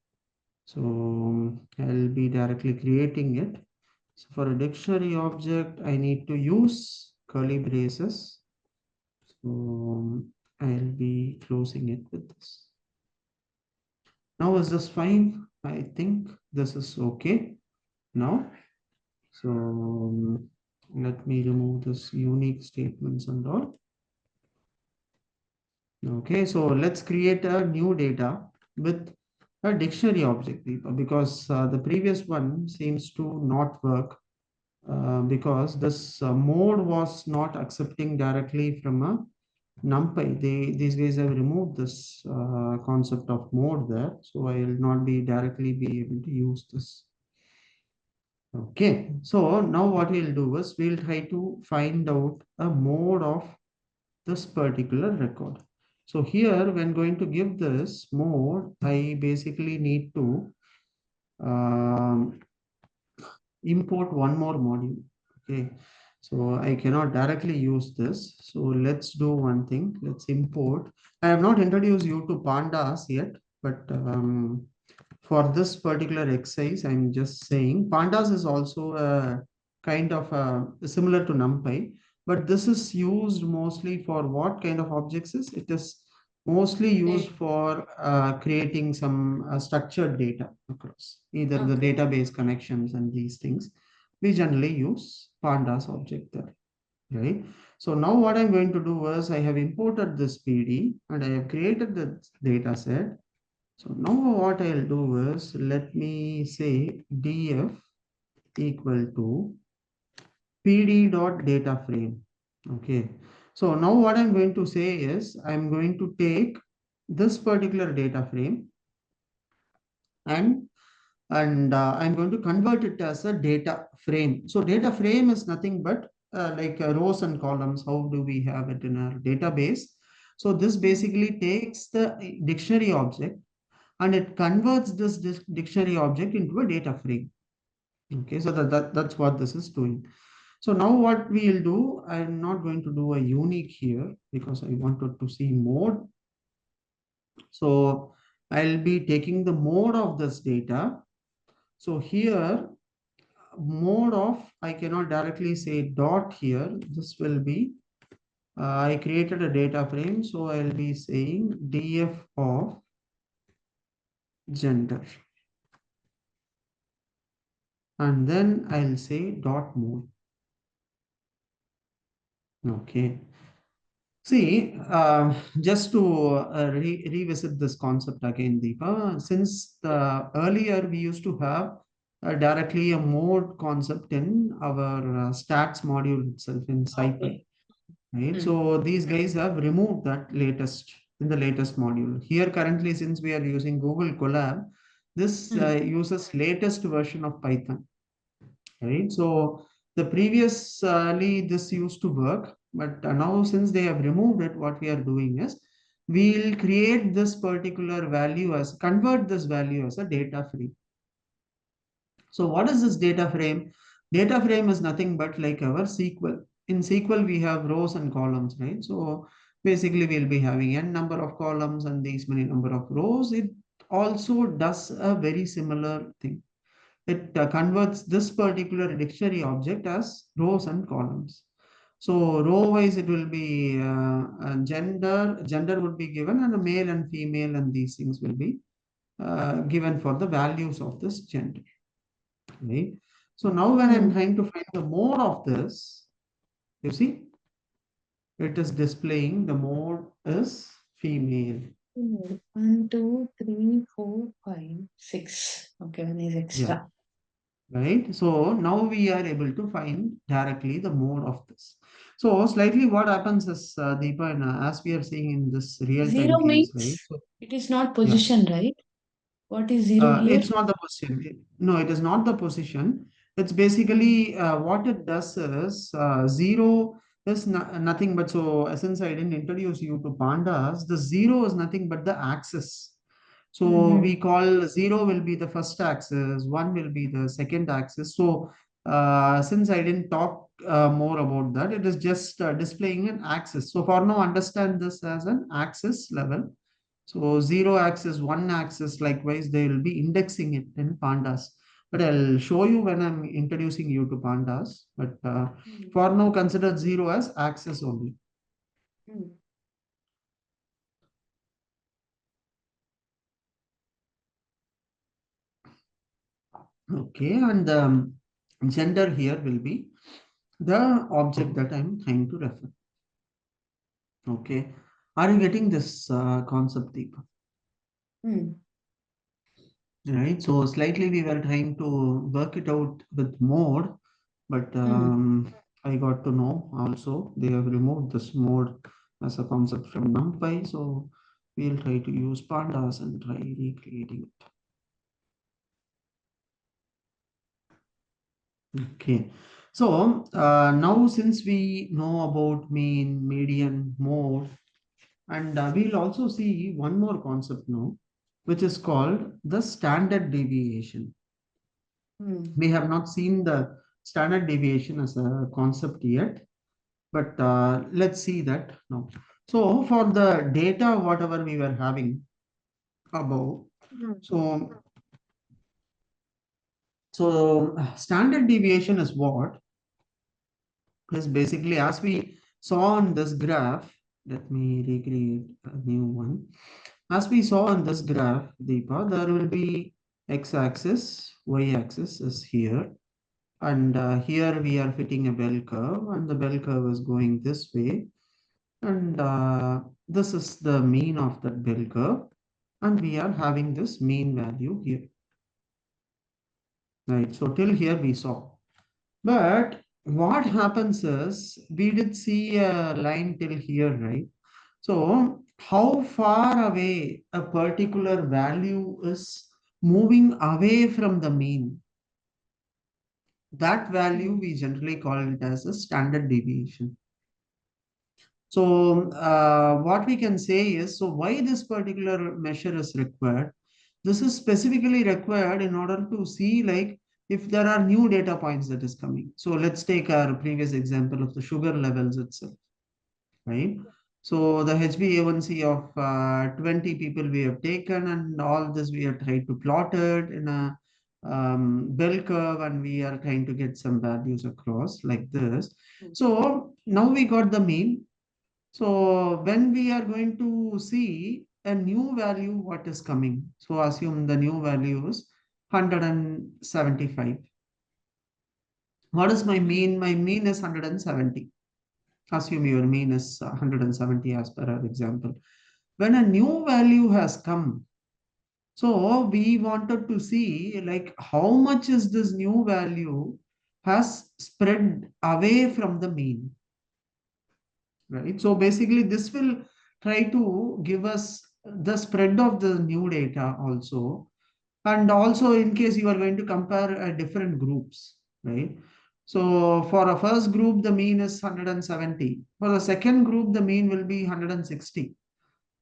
So I'll be directly creating it. So for a dictionary object, I need to use curly braces. So I'll be closing it with this. Now is this fine? I think this is okay now. So let me remove this unique statements and all. Okay, so let's create a new data with a dictionary object because the previous one seems to not work because this mode was not accepting directly from a NumPy. These guys have removed this concept of mode there, so I will not be directly be able to use this. Okay, so now what we'll do is we'll try to find out a mode of this particular record. So here, when going to give this mode, I basically need to um, import one more module. Okay, so I cannot directly use this. So let's do one thing. Let's import. I have not introduced you to pandas yet, but for this particular exercise, I'm just saying pandas is also a kind of similar to NumPy, but this is used mostly for what kind of objects is it is mostly used Okay. for creating some structured data across either the Okay. database connections and these things. We generally use pandas object there, right? So now what I'm going to do is I have imported this PD and I have created the data set. So now what I'll do is let me say df equal to pd dot data frame. Okay. So now what I'm going to say is I'm going to take this particular data frame and I'm going to convert it as a data frame. So data frame is nothing but like rows and columns. How do we have it in our database? So this Mm. basically takes the dictionary object and it converts this dictionary object into a data frame. Okay, so that's what this is doing. So now what we'll do, I'm not going to do a unique here because I wanted to see mode. So I'll be taking the mode of this data. So here, mode of, I cannot directly say dot here. This will be, I created a data frame. So I'll be saying df of gender. And then I'll say dot mode. Okay. See, just to revisit this concept again, Deepa, since the earlier we used to have directly a mode concept in our stats module itself in Cycle, Okay. right? Mm. So these guys have removed that latest in the latest module. Here currently, since we are using Google Colab, this Mm. uses latest version of Python, right? So the previously this used to work, but now since they have removed it, what we are doing is we'll create this particular value as convert this value as a data frame. So what is this data frame? Data frame is nothing but like our SQL. In SQL, we have rows and columns, right? So basically we'll be having n number of columns and these many number of rows. It also does a very similar thing. It converts this particular dictionary object as rows and columns. So row wise, it will be gender would be given and a male and female and these things will be given for the values of this gender, right? So now when I'm Mm. trying to find the mode of this, you see, It is displaying the mode is female. 1, 2, 3, 4, 5, 6. Okay, one is Yeah, extra. right. So now we are able to find directly the mode of this. So slightly what happens is, Deepa, and as we are seeing in this real-time Zero case, right? means So it is not yeah. position, right? What is zero here? It's not the position. No, it is not the position. It's basically what it does is zero is nothing but, so since I didn't introduce you to pandas, the zero is nothing but the axis. So Mm-hmm. we call zero will be the first axis, one will be the second axis. So since I didn't talk more about that, it is just displaying an axis. So for now, understand this as an axis level. So zero axis, one axis, likewise, they will be indexing it in pandas. But I'll show you when I'm introducing you to pandas. But for now, consider zero as axis only. Mm-hmm. Okay, and gender here will be the object that I'm trying to refer. Okay, are you getting this concept, Deepa? Right, so slightly we were trying to work it out with mode, but Mm-hmm. I got to know also they have removed this mode as a concept from NumPy, so we'll try to use pandas and try recreating it. Okay, so now since we know about mean, median, mode, and we'll also see one more concept now, which is called the standard deviation. Mm-hmm. We have not seen the standard deviation as a concept yet, but let's see that now. So for the data, whatever we were having above, so standard deviation is what is basically, as we saw on this graph. Let me recreate a new one. As we saw on this graph, Deepa, there will be x-axis, y-axis is here, and here we are fitting a bell curve, and the bell curve is going this way, and this is the mean of that bell curve, and we are having this mean value here, right? So till here we saw, but what happens is we did see a line till here, right? So how far away a particular value is moving away from the mean, that value we generally call it as a standard deviation. So what we can say is, so why this particular measure is required? This is specifically required in order to see, like, if there are new data points that is coming. So let's take our previous example of the sugar levels itself, right? So the HbA1c of 20 people we have taken, and all this we have tried to plot it in a bell curve, and we are trying to get some values across like this. So now we got the mean. So when we are going to see a new value, what is coming? So assume the new value is 175. What is my mean? My mean is 170. Assume your mean is 170 as per our example. When a new value has come, so we wanted to see, like, how much is this new value has spread away from the mean, right? So basically this will try to give us the spread of the new data also, and also in case you are going to compare different groups, right? So for a first group the mean is 170, for the second group the mean will be 160,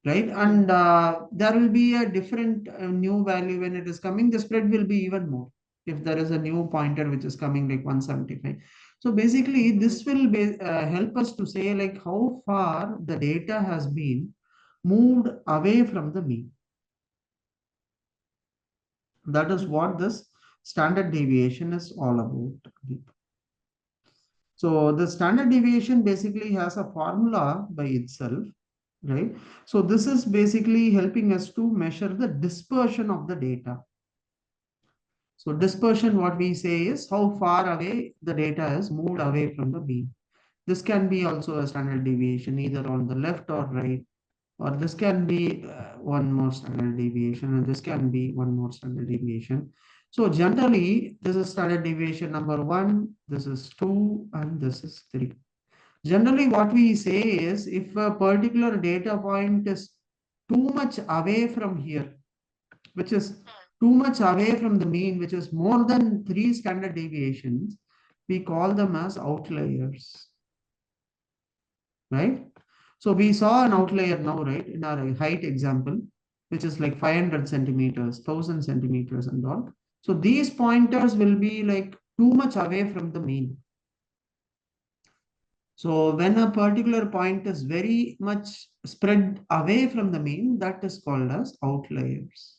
right? And there will be a different new value when it is coming, the spread will be even more if there is a new pointer which is coming like 175. So basically this will be, help us to say like how far the data has been moved away from the mean. That is what this standard deviation is all about. So the standard deviation basically has a formula by itself, right? So this is basically helping us to measure the dispersion of the data. So dispersion, what we say is how far away the data is moved away from the mean. This can be also a standard deviation, either on the left or right, or this can be one more standard deviation, and this can be one more standard deviation. So generally, this is standard deviation number one, this is two, and this is three. Generally, what we say is if a particular data point is too much away from here, which is too much away from the mean, which is more than three standard deviations, we call them as outliers, right? So we saw an outlier now, right, in our height example, which is like 500 centimeters, 1000 centimeters and all. So these pointers will be like too much away from the mean. So when a particular point is very much spread away from the mean, that is called as outliers.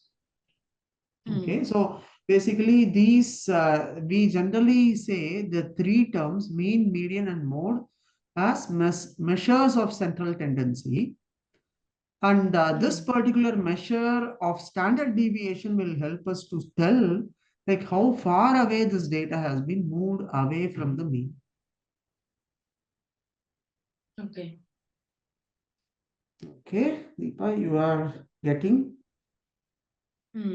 Okay, so basically these, we generally say the three terms, mean, median, and mode, as measures of central tendency. And this particular measure of standard deviation will help us to tell like how far away this data has been moved away from the mean. Okay. Okay, Deepa, you are getting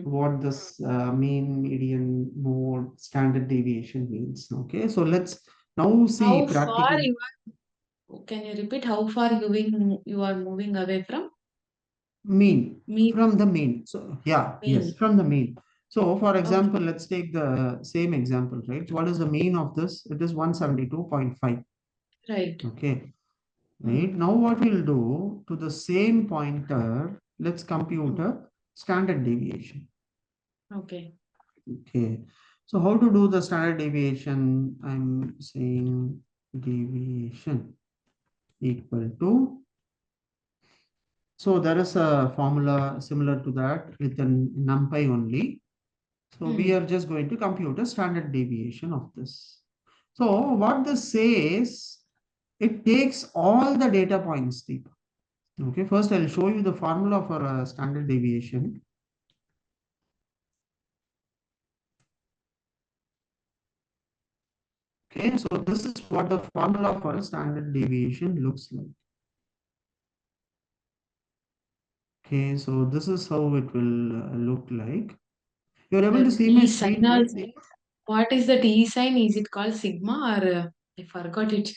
what this mean, median, mode, standard deviation means. Okay, so let's now see How far practical. can you repeat how far you are moving away from Mean, me from the mean. So yeah, yes, mean? from the mean. So for Okay, example, let's take the same example, right? What is the mean of this? It is 172.5. right. Okay, Mm. right. Now what we'll do to the same pointer, let's compute Mm. a standard deviation. Okay. Okay, so how to do the standard deviation? I'm saying deviation equal to, so there is a formula similar to that with an numpy only. So we Mm. are just going to compute a standard deviation of this. So what this says, it takes all the data points, Deepa. Okay, first I'll show you the formula for a standard deviation. Okay, so this is what the formula for a standard deviation looks like. Okay, so this is how it will look like. You're able to That see my E sign screen, right? also. What is that E sign? Is it called sigma or I forgot it?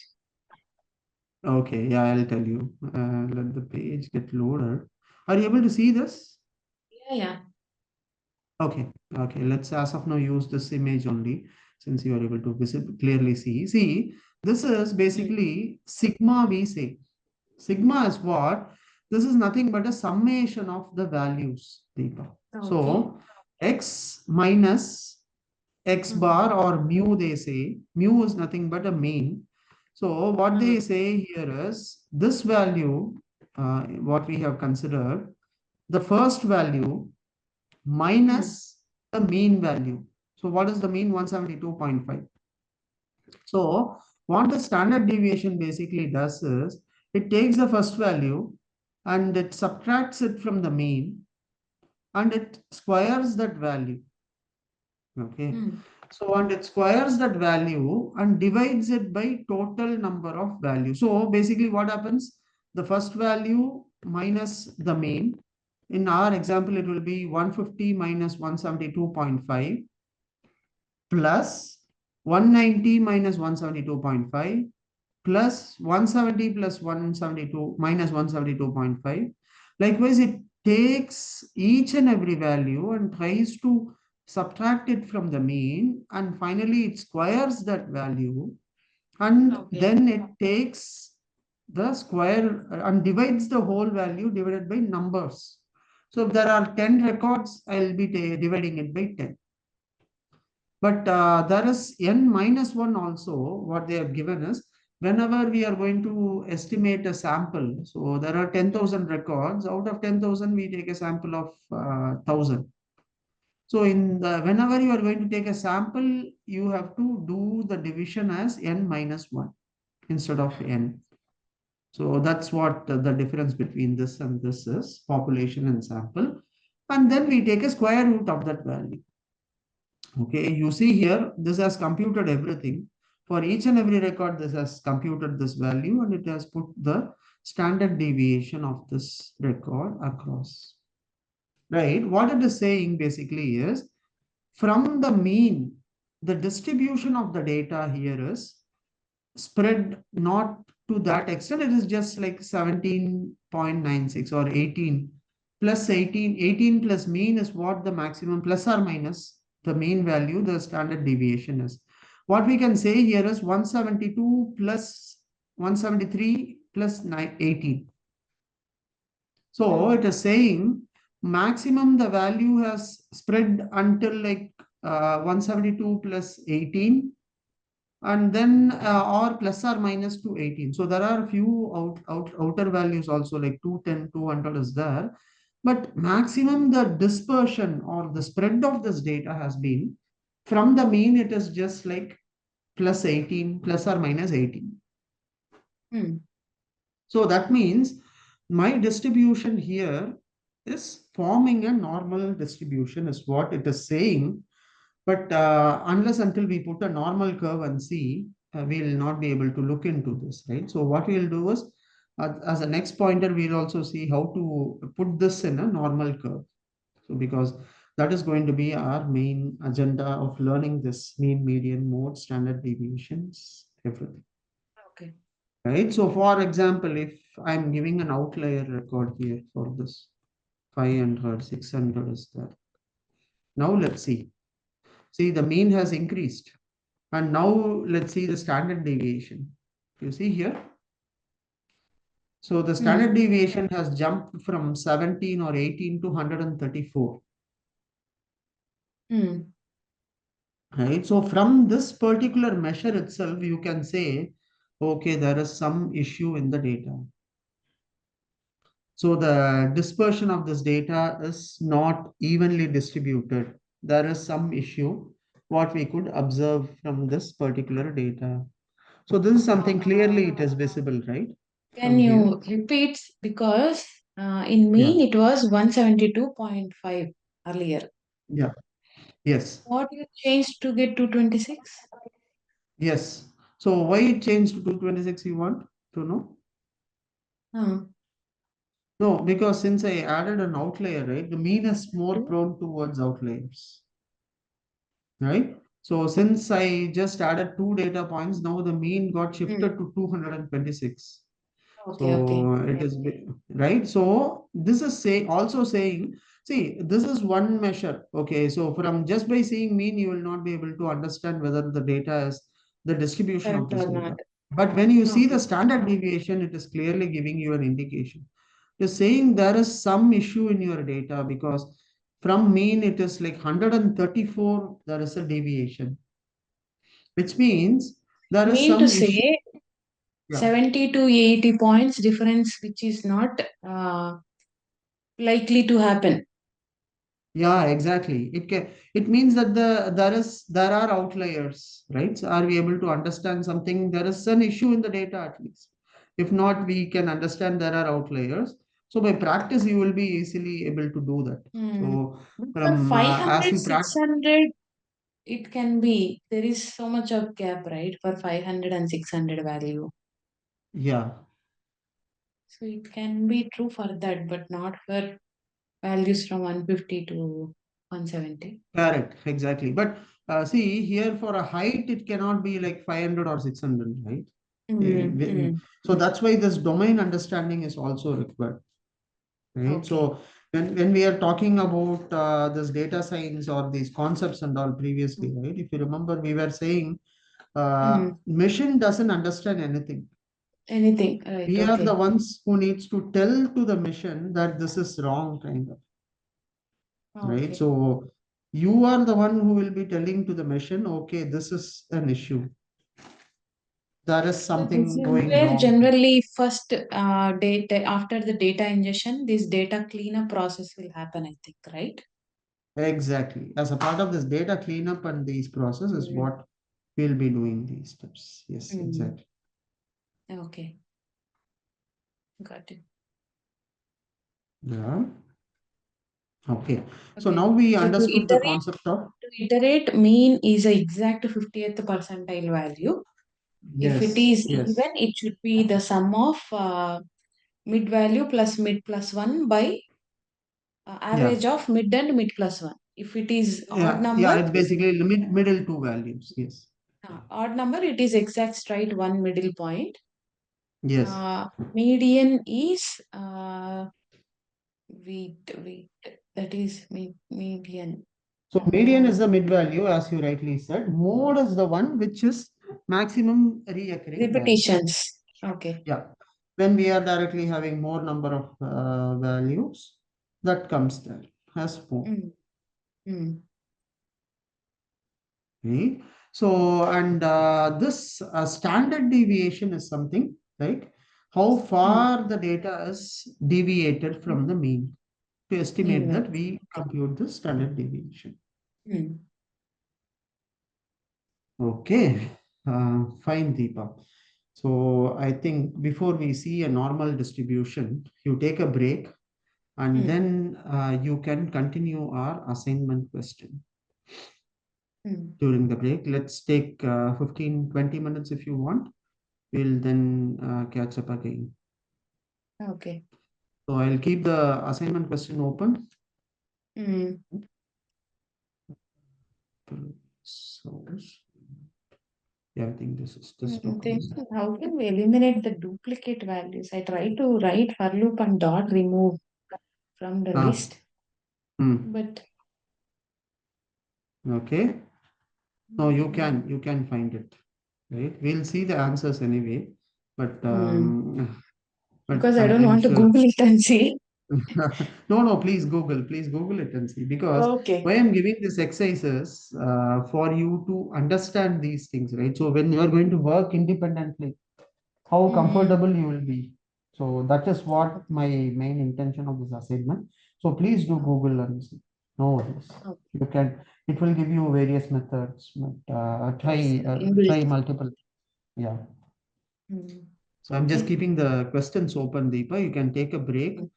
Okay, yeah, I'll tell you. Let the page get loaded. Are you able to see this? Yeah, yeah. Okay, okay. Let's as of now use this image only since you are able to clearly see. See, this is Mm. basically sigma we say. Sigma is what? This is nothing but a summation of the values, Deepa. Okay. So x minus x Mm. bar or mu, they say. Mu is nothing but a mean. So what Mm. they say here is this value, what we have considered, the first value Mm. minus the mean value. So what is the mean? 172.5. So what the standard deviation basically does is it takes the first value and it subtracts it from the mean and it squares that value. Okay. Mm. So and it squares that value and divides it by total number of values. So basically what happens? The first value minus the mean. In our example, it will be 150 minus 172.5 plus 190 minus 172.5 plus 170 plus 172 minus 172.5. Likewise, it takes each and every value and tries to subtract it from the mean, and finally it squares that value, and Okay. then it takes the square and divides the whole value divided by numbers. So if there are 10 records, I'll be dividing it by 10. But there is n minus 1 also. What they have given is whenever we are going to estimate a sample, so there are Mm. 10,000 records. Out of 10,000, we take a sample of 1,000. So in the whenever you are going to take a sample, you have to do the division as n minus 1 instead of n. So that's what the difference between this and this is, population and sample. And then we take a square root of that value. Okay, you see here, this has computed everything. For each and every record, this has computed this value and it has put the standard deviation of this record across. Right? What it is saying basically is from the mean, the distribution of the data here is spread not to that extent. It is just like 17.96 or 18 plus 18. 18 plus mean is what the maximum plus or minus the mean value, the standard deviation is. What we can say here is 172 plus 173 plus 18. So it is saying maximum the value has spread until like 172 plus 18 and then or plus or minus to 18. So there are a few outer values also like 210, 200 is there. But maximum the dispersion or the spread of this data has been from the mean, it is just like plus 18, plus or minus 18. Hmm. So that means my distribution here is forming a normal distribution is what it is saying. But unless until we put a normal curve and see, we will not be able to look into this, right? So what we will do is, as a next pointer, we'll also see how to put this in a normal curve. So because that is going to be our main agenda of learning this mean, median, mode, standard deviations, everything. Okay. Right. So for example, if I'm giving an outlier record here for this 500, 600 is there. Now let's see. See, the mean has increased. And now let's see the standard deviation. You see here. So the standard Hmm. deviation has jumped from 17 or 18 to 134. Hmm. Right. So from this particular measure itself, you can say, okay, there is some issue in the data. So the dispersion of this data is not evenly distributed. There is some issue, what we could observe from this particular data. So this is something clearly it is visible, right? Can From here. you repeat? Because in Yeah. mean it was 172.5 earlier. Yeah. Yes. What you changed to get 226? Yes. So why it changed to 226 you want to know? Hmm. No, because since I added an outlier, right? The mean is more prone towards outliers. Right? So since I just added two data points, now the mean got Hmm. shifted to 226. Okay, okay. So it is right. So this is also saying, see, this is one measure. Okay, so from just by seeing mean, you will not be able to understand whether the data is the distribution of Correct this or not? data. But when you see the Okay. standard deviation, it is clearly giving you an indication. It is saying there is some issue in your data because from mean it is like 134, there is a deviation, which means there is Mean to some issue. say Yeah. 70 to 80 points difference, which is not likely to happen. Yeah, exactly. It means that there are outliers, right? So are we able to understand something? There is an issue in the data at least. If not, we can understand there are outliers. So by practice, you will be easily able to do that. Hmm. So But for from as 500, you practice, 600, it can be. There is so much of gap, right? For 500 and 600 value. yeah. So it can be true for that, but not for values from 150 to 170. Correct, exactly. But see, here for a height, it cannot be like 500 or 600, right? Eh, Hmm. we- Hmm. So that's why this domain understanding is also required, right? Okay. So when we are talking about this data science or these concepts and all previously, right? If you remember, we were saying Hmm. machine doesn't understand anything. Anything, right? We are the Okay. ones who needs to tell to the machine that this is wrong, kind of, right? Okay. So you are the one who will be telling to the machine, okay, this is an issue. There is So this something is going where wrong. generally first data after the data ingestion, this data cleanup process will happen, I think, right? Exactly. As a part of this data cleanup and these process is Mm. what we'll be doing these steps. Yes, Mm. exactly. Okay, got it. Yeah. Okay. So Okay. now we So understood the concept of to iterate, mean is a exact 50th percentile value. If it Yes, is yes. even, it should be the sum of mid value plus mid plus 1 by Yeah. average of mid and mid plus 1. If it is odd Yeah, number, it's basically the middle two values. Yes. it is exact straight one middle point. Yes. Median is wait, that is median. So median is the mid value, as you rightly said. Mode is the one which is maximum reoccurring value. Repetitions. Okay. Yeah. When we are directly having more number of values, that comes there as mode. Mm, mm, Right? So, and this standard deviation is something, right? How mm, far the data is deviated from the mean. To estimate mean that, we compute the standard deviation. mm, Okay, fine, Deepa. So I think before we see a normal distribution, you take a break and mm, then you can continue our assignment question mm. during the break. Let's take 15, 20 minutes if you want. We'll then catch up again. Okay. So I'll keep the assignment question open. Mm. So yeah, I think this is this Then document. how can we eliminate the duplicate values? I try to write for loop and dot remove from the Ah, list, hmm, but okay. No, you can find it, right? We'll see the answers anyway, but mm, because I don't I'm want to sure. Google it and see. No, no, please Google it and see. Because Okay. why I'm giving this exercises for you to understand these things, right? So when you are going to work independently, how Mm, comfortable you will be. So that is what my main intention of this assignment. So please do oh, Google and see. No worries. oh, You can. It will give you various methods. But it's try inbuilt. multiple. Yeah. Mm, So I'm just okay. keeping the questions open, Deepa. You can take a break Mm,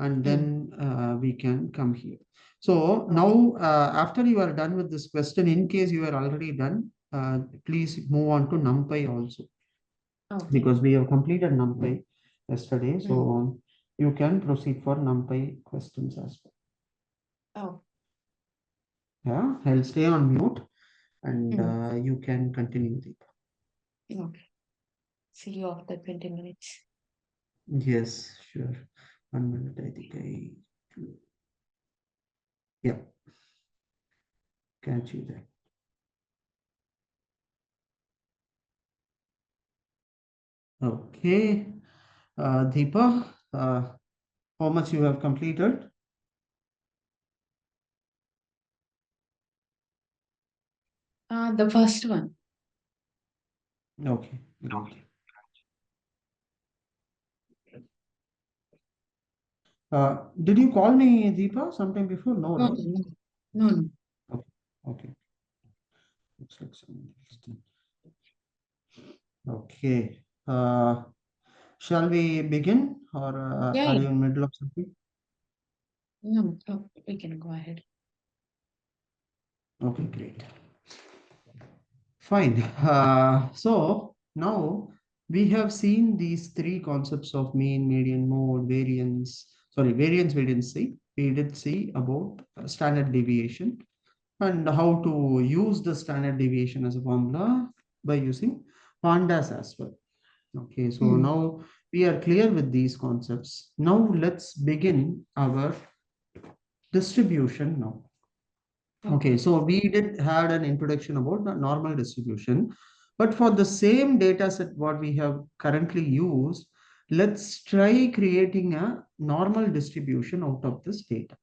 and mm, then we can come here. So okay. now, after you are done with this question, in case you are already done, please move on to NumPy also, Okay. because we have completed NumPy yesterday. Mm, So you can proceed for NumPy questions as well. oh, Yeah, I'll stay on mute and mm, you can continue, Deepa. okay. See you after 20 minutes. Yes, sure. 1 minute, I think yeah, catch you there. Okay. Deepa, how much you have completed? The first one. Okay, great. Did you call me Deepa sometime before? No, No, right? no, no, no, no. Okay, okay. Looks like someone else did. Okay. Shall we begin or Yeah, are yeah. you in middle of something? No, oh, we can go ahead. Okay, great. Fine. So now we have seen these three concepts of mean, median, mode, variance. Sorry, variance we didn't see. We did see about standard deviation and how to use the standard deviation as a formula by using pandas as well. Okay, so Mm, now we are clear with these concepts. Now let's begin our distribution now. Okay, okay. so we did had an introduction about the normal distribution, but for the same data set what we have currently used, let's try creating a normal distribution out of this data.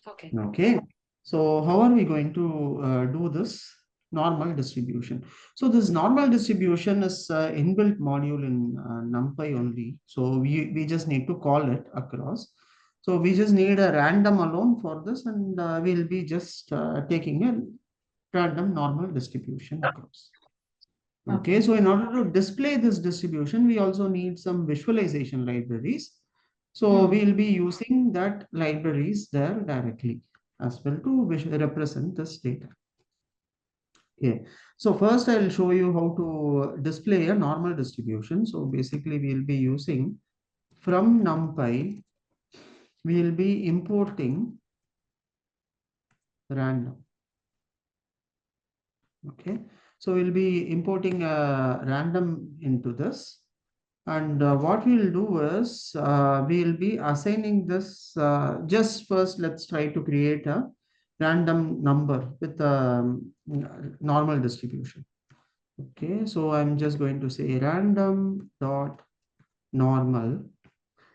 Okay. Okay, so how are we going to do this normal distribution? So this normal distribution is inbuilt module in NumPy only. So we just need to call it across. So we just need a random alone for this, and we'll be just taking a random normal distribution across. Okay, Okay. so in order to display this distribution, we also need some visualization libraries. So Mm, we'll be using that libraries there directly as well to represent this data. Okay. So first I'll show you how to display a normal distribution. So basically we'll be using from NumPy, we'll be importing random. Okay. So we'll be importing random into this. And what we'll do is we'll be assigning this just first, let's try to create a random number with a normal distribution. Okay, so I'm just going to say random dot normal.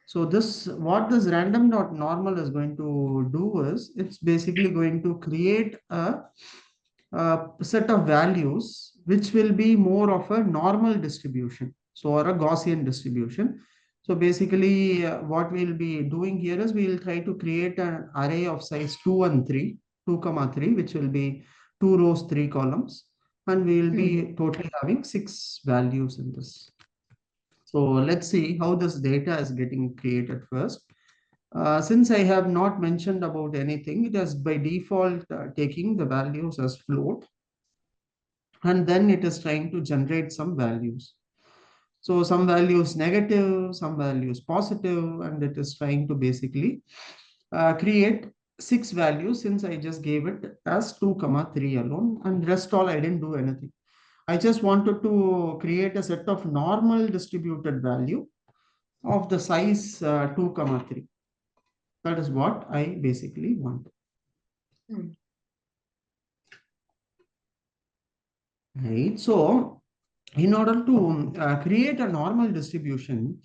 So this, what this random dot normal is going to do is it's basically going to create a set of values which will be more of a normal distribution, so or a Gaussian distribution. So basically what we'll be doing here is we'll try to create an array of size 2 and 3, 2 comma 3, which will be 2 rows 3 columns, and we will Hmm. be totally having 6 values in this. So let's see how this data is getting created first. Since I have not mentioned about anything, it is by default taking the values as float, and then it is trying to generate some values. So some values negative, some values positive, and it is trying to basically create 6 values, since I just gave it as 2 comma 3 alone, and rest all I didn't do anything. I just wanted to create a set of normal distributed value of the size 2 comma 3. That is what I basically want. Hmm. Right. So in order to create a normal distribution,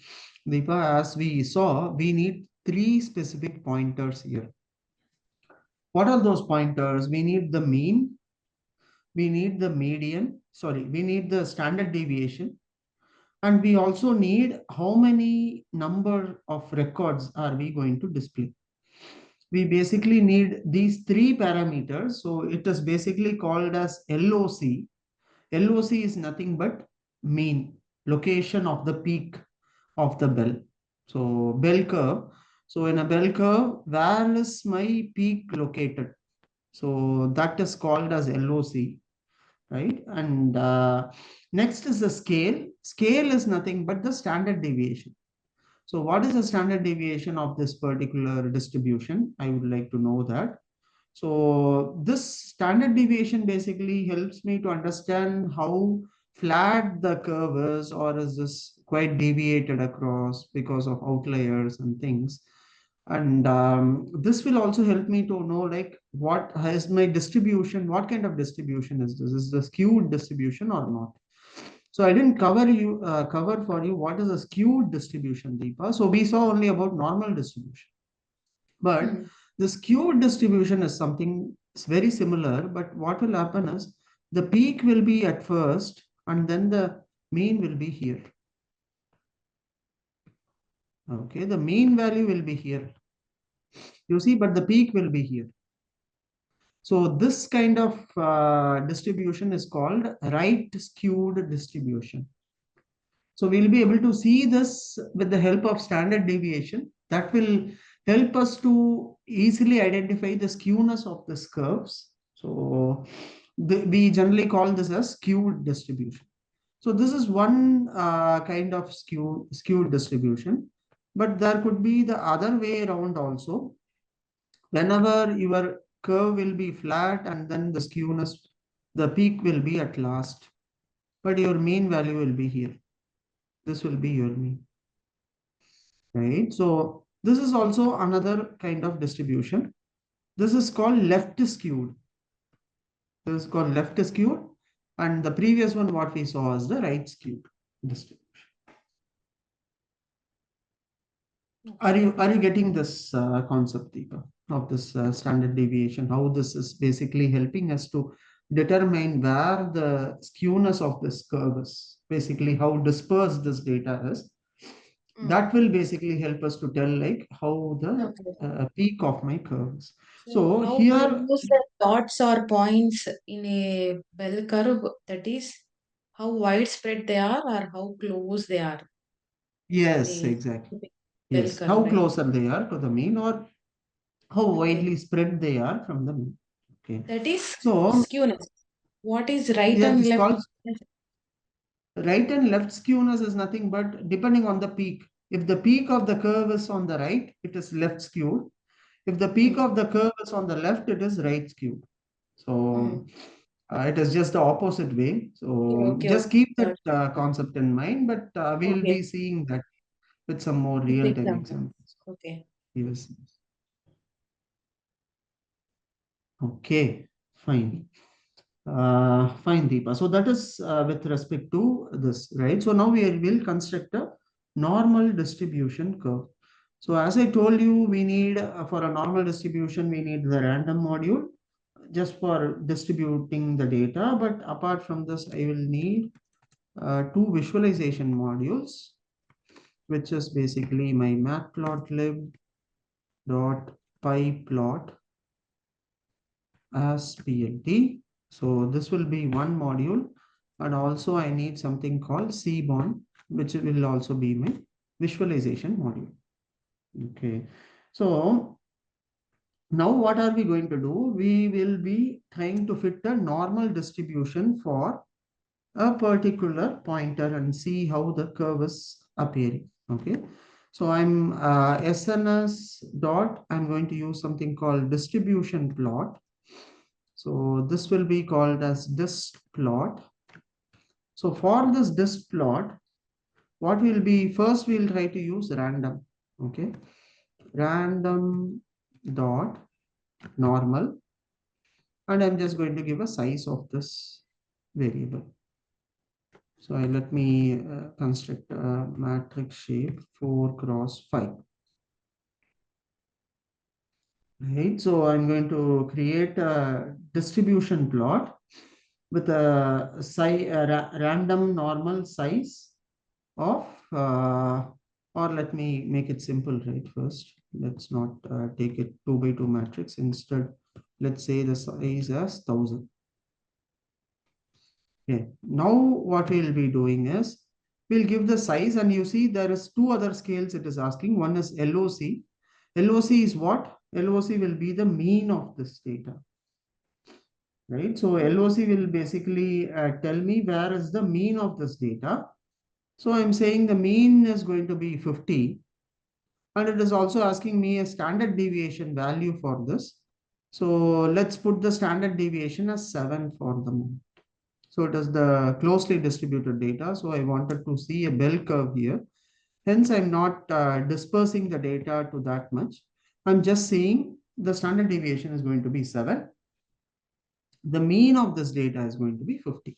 Deepa, as we saw, we need 3 specific pointers here. What are those pointers? We need the mean, we need the median, sorry, we need the standard deviation, and we also need how many number of records are we going to display. We basically need these 3 parameters. So it is basically called as LOC. LOC is nothing but mean, location of the peak of the bell. So bell curve. So in a bell curve, where is my peak located? So that is called as LOC, right? And next is the scale. Scale is nothing but the standard deviation. So what is the standard deviation of this particular distribution? I would like to know that. So this standard deviation basically helps me to understand how flat the curve is, or is this quite deviated across because of outliers and things. And this will also help me to know like what has my distribution, what kind of distribution is this? Is the skewed distribution or not? So I didn't cover for you what is a skewed distribution, Deepa. So we saw only about normal distribution. But Hmm. the skewed distribution is something very similar, but what will happen is the peak will be at first, and then the mean will be here. Okay, the mean value will be here. You see, but the peak will be here. So this kind of distribution is called right-skewed distribution. So we'll be able to see this with the help of standard deviation. That will help us to easily identify the skewness of these curves. So we generally call this as skewed distribution. So this is one kind of skewed distribution, but there could be the other way around also. Whenever your curve will be flat and then the skewness, the peak will be at last, but your mean value will be here. This will be your mean, right? So this is also another kind of distribution. This is called left skewed. This is called left skewed. And the previous one, what we saw is the right skewed distribution. Okay. Are you getting this concept, Deepa, of this standard deviation? How this is basically helping us to determine where the skewness of this curve is, basically how dispersed this data is. Hmm. That will basically help us to tell like how the Okay. peak of my curve is. So So how we here, use the dots or points in a bell curve, that is how widespread they are or how close they are in yes, a exactly. bell Yes, curve, how right? closer they are to the mean, or how Okay. widely spread they are from the mean. Okay. That is So skewness. What is right Yeah, and this left? calls right and left. Right and left skewness is nothing but depending on the peak. If the peak of the curve is on the right, it is left skewed. If the peak Hmm. of the curve is on the left, it is right skewed. Hmm. So it is just the opposite way. Okay, So okay, just okay. keep that Got concept in mind, but we'll Okay. be seeing that with some more With real-time examples. examples. Okay. Yes. Okay, fine. Fine, Deepa. So that is with respect to this, right? So now we will construct a normal distribution curve. So as I told you, we need for a normal distribution, we need the random module just for distributing the data. But apart from this, I will need two visualization modules, which is basically my matplotlib dot pyplot as PLT. So this will be one module, and also I need something called cbond, which will also be my visualization module. Okay. So now what are we going to do? We will be trying to fit a normal distribution for a particular pointer and see how the curve is appearing. Okay. So I'm going to use something called distribution plot. So this will be called as dist plot. So for this dist plot, what will be first we'll try to use random. Okay. Random dot normal. And I'm just going to give a size of this variable. So let me construct a matrix shape 4 cross 5. Right. So I'm going to create a distribution plot with a random normal size of, or let me make it simple right first. Let's not take it 2 by 2 matrix. Instead, let's say the size as 1000. Okay. Now what we'll be doing is we'll give the size, and you see there is two other scales it is asking. One is LOC. LOC is what? LOC will be the mean of this data, right? So LOC will basically tell me where is the mean of this data. So I'm saying the mean is going to be 50, and it is also asking me a standard deviation value for this. So let's put the standard deviation as 7 for the moment. So it is the closely distributed data. So I wanted to see a bell curve here. Hence, I'm not dispersing the data to that much. I'm just saying the standard deviation is going to be 7. The mean of this data is going to be 50.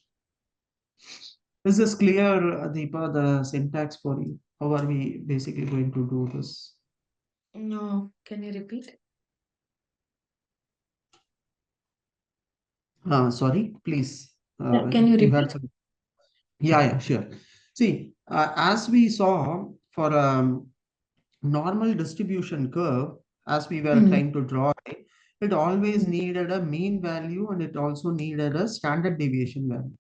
Is this clear, Deepa, the syntax for you? How are we basically going to do this? No, can you repeat? Sorry, please. Yeah, can you You repeat? had some. Yeah, yeah, sure. See, as we saw for normal distribution curve, as we were Hmm. trying to draw it, it always Hmm. needed a mean value and it also needed a standard deviation value.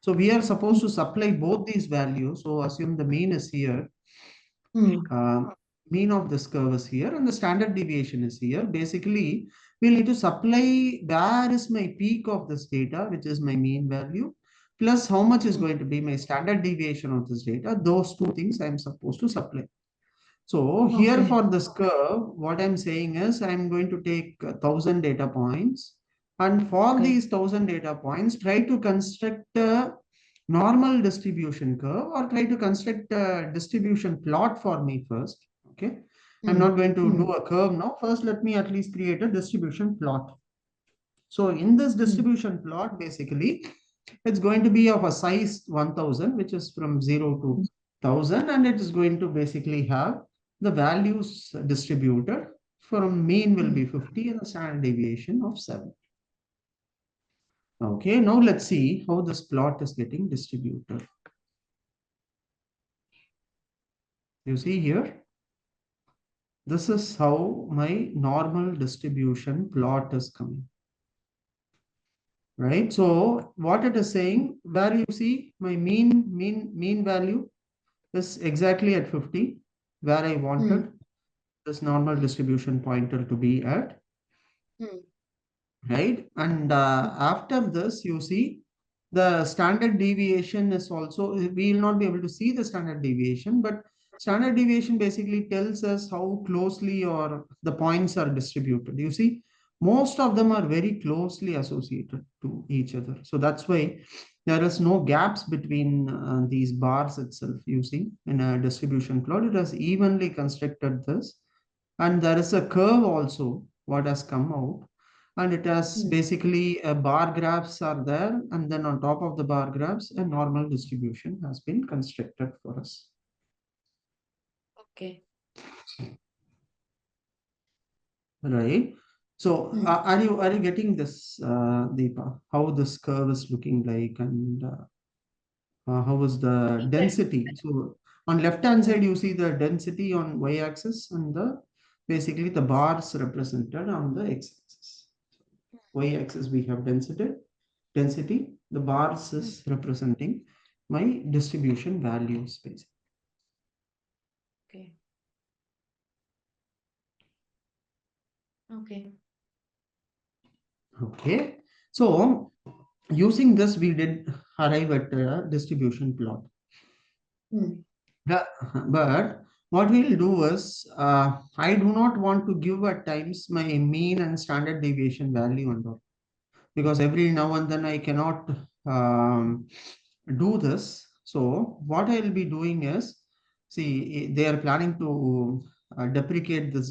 So we are supposed to supply both these values. So assume the mean is here, Hmm. mean of this curve is here, and the standard deviation is here. Basically, we'll need to supply where is my peak of this data, which is my mean value, plus how much is Hmm. going to be my standard deviation of this data. Those two things I'm supposed to supply. So here Okay. for this curve, what I'm saying is I'm going to take 1000 data points. And for Okay. these 1000 data points, try to construct a normal distribution curve or try to construct a distribution plot for me first. Okay. I'm Hmm. not going to Hmm. do a curve now. First, let me at least create a distribution plot. So in this Hmm. distribution plot, basically, it's going to be of a size 1000, which is from 0 to 1000, and it is going to basically have the values distributed. From mean will Hmm. be 50 and a standard deviation of 7. Okay, now let's see how this plot is getting distributed. You see here, this is how my normal distribution plot is coming. Right? So what it is saying, where you see my mean value is exactly at 50, where I Hmm. wanted this normal distribution pointer to be at. Hmm. right? And after this, you see the standard deviation is also, we will not be able to see the standard deviation, but standard deviation basically tells us how closely or the points are distributed. You see, most of them are very closely associated to each other. So that's why there is no gaps between these bars itself. You see, in a distribution plot, it has evenly constructed this. And there is a curve also, what has come out, and it has Mm. basically a bar graphs are there, and then on top of the bar graphs a normal distribution has been constructed for us, Okay. right? So Mm. are you getting this, Deepa, how this curve is looking like, and how is the Yes. density? So on left hand Mm. side you see the density on y axis, and the basically the bars represented on the x axis. Y axis we have density, the bars Mm. is representing my distribution values basically. Okay. Okay. Okay, so using this we did arrive at a distribution plot. Mm. Yeah, but what we'll do is, I do not want to give at times my mean and standard deviation value and all, because every now and then I cannot do this. So what I'll be doing is, see, they are planning to deprecate this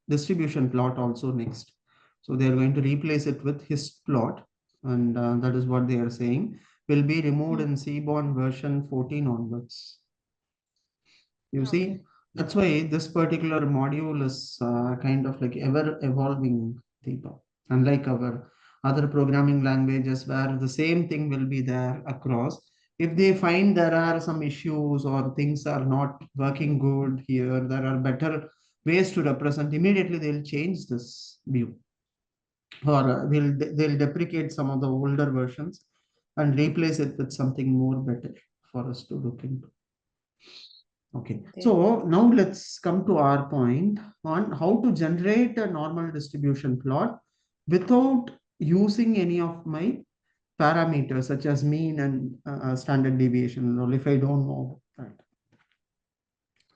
distribution plot also next. So they are going to replace it with his plot, and that is what they are saying will be removed Mm. in Seaborn version 14 onwards. You see, Okay. that's why this particular module is kind of like ever evolving, Deepa. Unlike our other programming languages where the same thing will be there across. If they find there are some issues or things are not working good here, there are better ways to represent, immediately they'll change this view, or they'll deprecate some of the older versions and replace it with something more better for us to look into. Okay, Okay. so now let's come to our point on how to generate a normal distribution plot without using any of my parameters such as mean and standard deviation, or if I don't know that,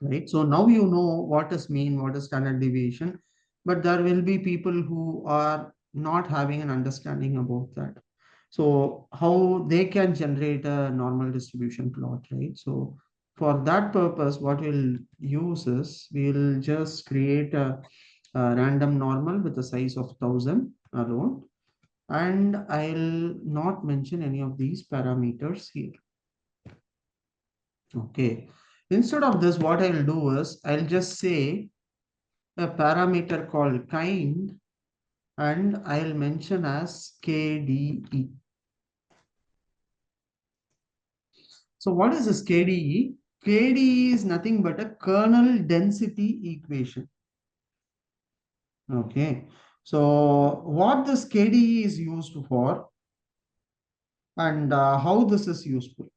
right? So now you know what is mean, what is standard deviation, but there will be people who are not having an understanding about that. So how they can generate a normal distribution plot, right? So for that purpose, what we'll use is we'll just create a random normal with a size of 1000 alone, and I'll not mention any of these parameters here. Okay. Instead of this, what I'll do is I'll just say a parameter called kind, and I'll mention as KDE. So what is this KDE? KDE is nothing but a kernel density equation. Okay. So what this KDE is used for, and how this is useful.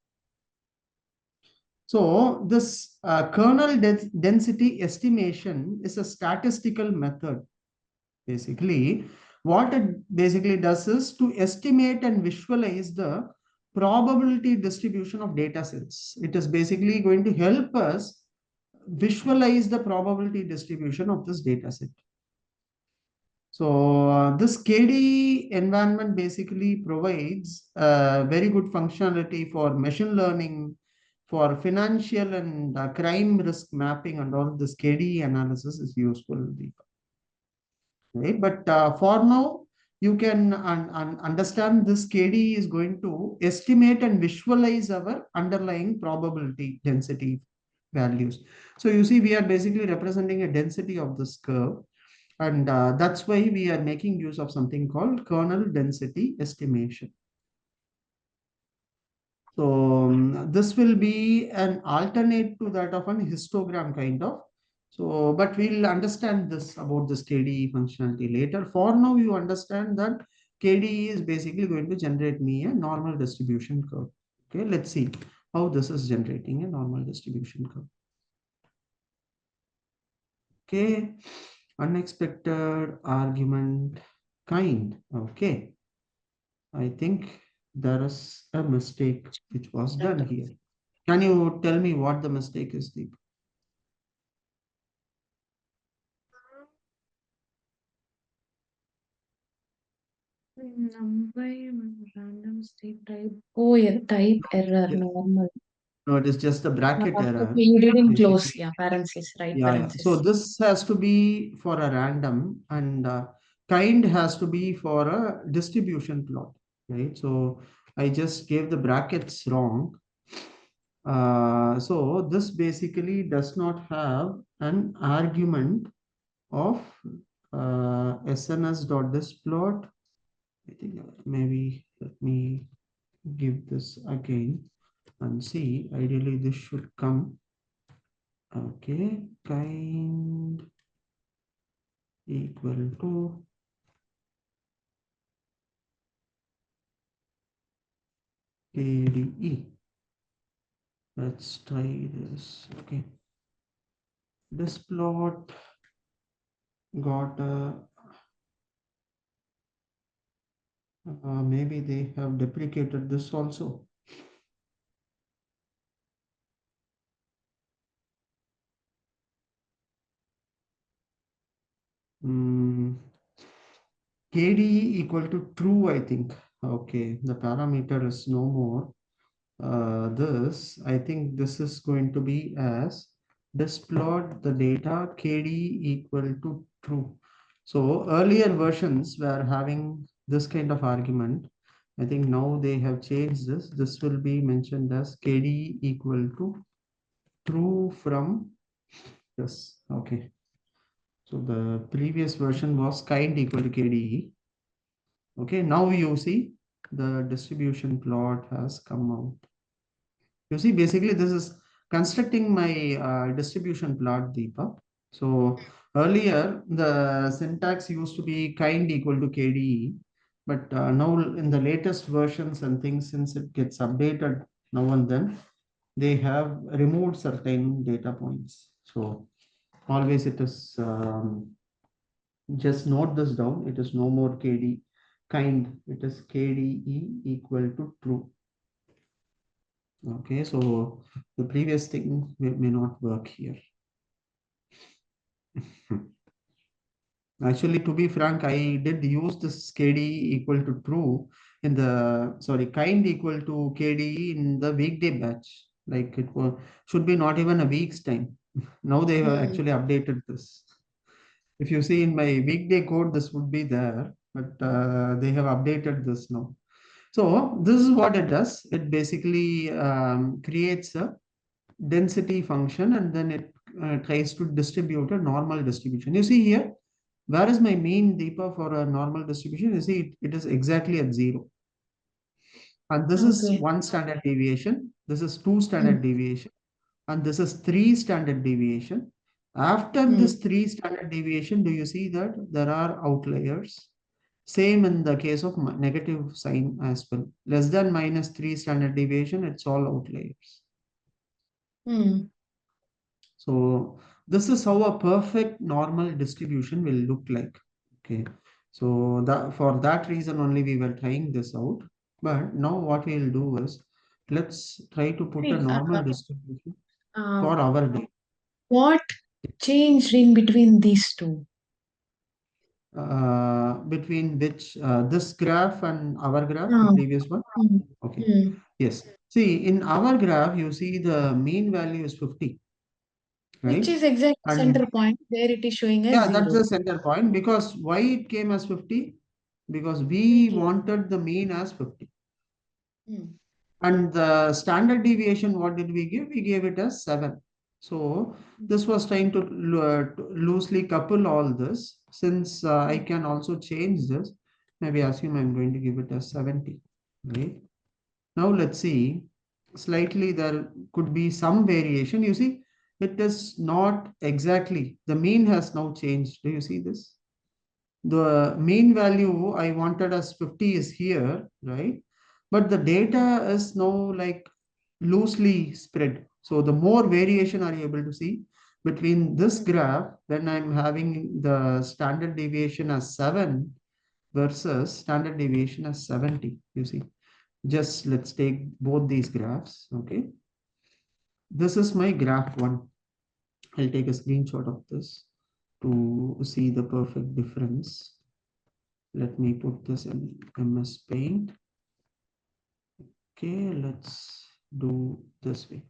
So this kernel density estimation is a statistical method. Basically, what it basically does is to estimate and visualize the probability distribution of data sets. It is basically going to help us visualize the probability distribution of this data set. So this KD environment basically provides very good functionality for machine learning, for financial and crime risk mapping, and all this KD analysis is useful, right? But for now, you can understand this KD is going to estimate and visualize our underlying probability density values. So you see, we are basically representing a density of this curve. And that's why we are making use of something called kernel density estimation. So this will be an alternate to that of an histogram kind of. So, but we'll understand this about this KDE functionality later. For now, you understand that KDE is basically going to generate me a normal distribution curve. Okay, let's see how this is generating a normal distribution curve. Okay, unexpected argument. kind. Okay. I think there is a mistake which was That done here. Can you tell me what the mistake is, Deep? number random state type. Oh, yeah, type error, Yes. normal. No, it is just a bracket Okay, error. you didn't close, Basically, yeah, parenthesis, right, yeah, yeah. So parenthesis. this has to be for a random, and kind has to be for a distribution plot, right? So I just gave the brackets wrong. So this basically does not have an argument of SNS dot this plot. I think maybe let me give this again and see. Ideally, this should come. Okay, kind equal to KDE. Let's try this. Okay, this plot got maybe they have deprecated this also. Mm, KDE equal to true, I think. Okay, the parameter is no more. This, I think this is going to be as this plot the data KD equal to true. So earlier versions were having this kind of argument. I think now they have changed this. This will be mentioned as KD equal to true from this. Okay. So the previous version was kind equal to KDE. Okay. Now you see the distribution plot has come out. You see, basically, this is constructing my distribution plot, Deepa. So earlier, the syntax used to be kind equal to KDE, but now in the latest versions and things, since it gets updated now and then, they have removed certain data points. So always it is just note this down. It is no more KD kind. It is KDE equal to true. Okay, so the previous thing may not work here. Actually, to be frank, I did use this KDE equal to true in the, sorry, kind equal to KDE in the weekday batch. Like it was, should be not even a week's time. Now they have Hmm. actually updated this. If you see in my weekday code, this would be there, but they have updated this now. So this is what it does. It basically creates a density function, and then it tries to distribute a normal distribution. You see here, where is my mean, Deepa, for a normal distribution? You see, it is exactly at 0. And this is Okay. 1 standard deviation. This is 2 Hmm. standard deviation. And this is 3 standard deviation. After Hmm. this 3 standard deviation, do you see that there are outliers? Same in the case of negative sign as well. Less than minus 3 standard deviation, it's all outliers. Hmm. So this is how a perfect normal distribution will look like. Okay. So that for that reason only we were trying this out. But now what we'll do is let's try to put a Wait, normal distribution for um, our day. what changed in between these two? Between which this graph and our graph, the Ah, previous one. hmm. Okay. Hmm. Yes. See, in our graph, you see the mean value is 50, Which right? is exact And center point where it is showing as yeah, that's zero. the center point, because why it came as 50? Because we Okay. wanted the mean as 50. Hmm. And the standard deviation, what did we give? We gave it as 7. So this was trying to loosely couple all this. Since I Hmm. can also change this, maybe assume I'm going to give it as 70. Right? Now let's see. Slightly there could be some variation. You see, it is not exactly. The mean has now changed. Do you see this? The mean value I wanted as 50 is here, right? But the data is now like loosely spread. So the more variation are you able to see between this Hmm. graph when I'm having the standard deviation as 7, versus standard deviation as 70. You see, just let's take both these graphs. Okay, this is my graph one. I'll take a screenshot of this to see the perfect difference. Let me put this in MS Paint. Okay, let's do this way.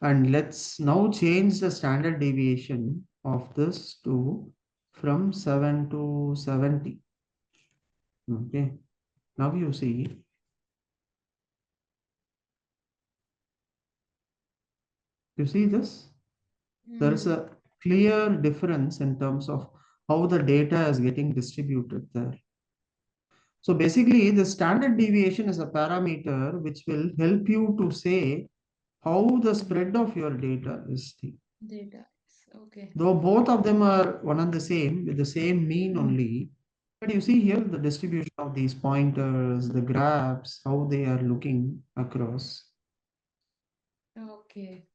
And let's now change the standard deviation of this to from 7 to 70. Okay, now you see this? There is Mm. a clear difference in terms of how the data is getting distributed there. So basically, the standard deviation is a parameter which will help you to say how the spread of your data is. Data. Okay. Though both of them are one and the same, with the same mean Mm. only, but you see here the distribution of these pointers, the graphs, how they are looking across, Okay.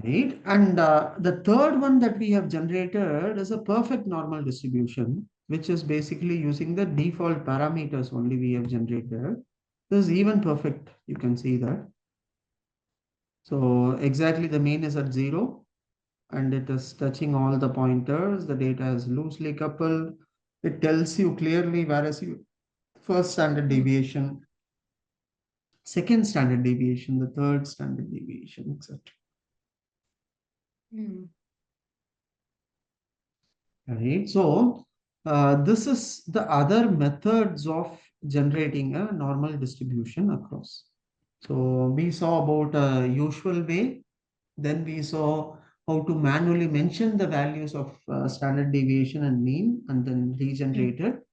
right? And the third one that we have generated is a perfect normal distribution, which is basically using the default parameters only we have generated. This is even perfect, you can see that. So exactly the mean is at 0 and it is touching all the pointers. The data is loosely coupled. It tells you clearly where is your first standard Mm. deviation, second standard deviation, the third standard deviation, etc. Mm. Right. So this is the other methods of generating a normal distribution across. So we saw about a usual way. Then we saw how to manually mention the values of standard deviation and mean and then Mm. regenerate it.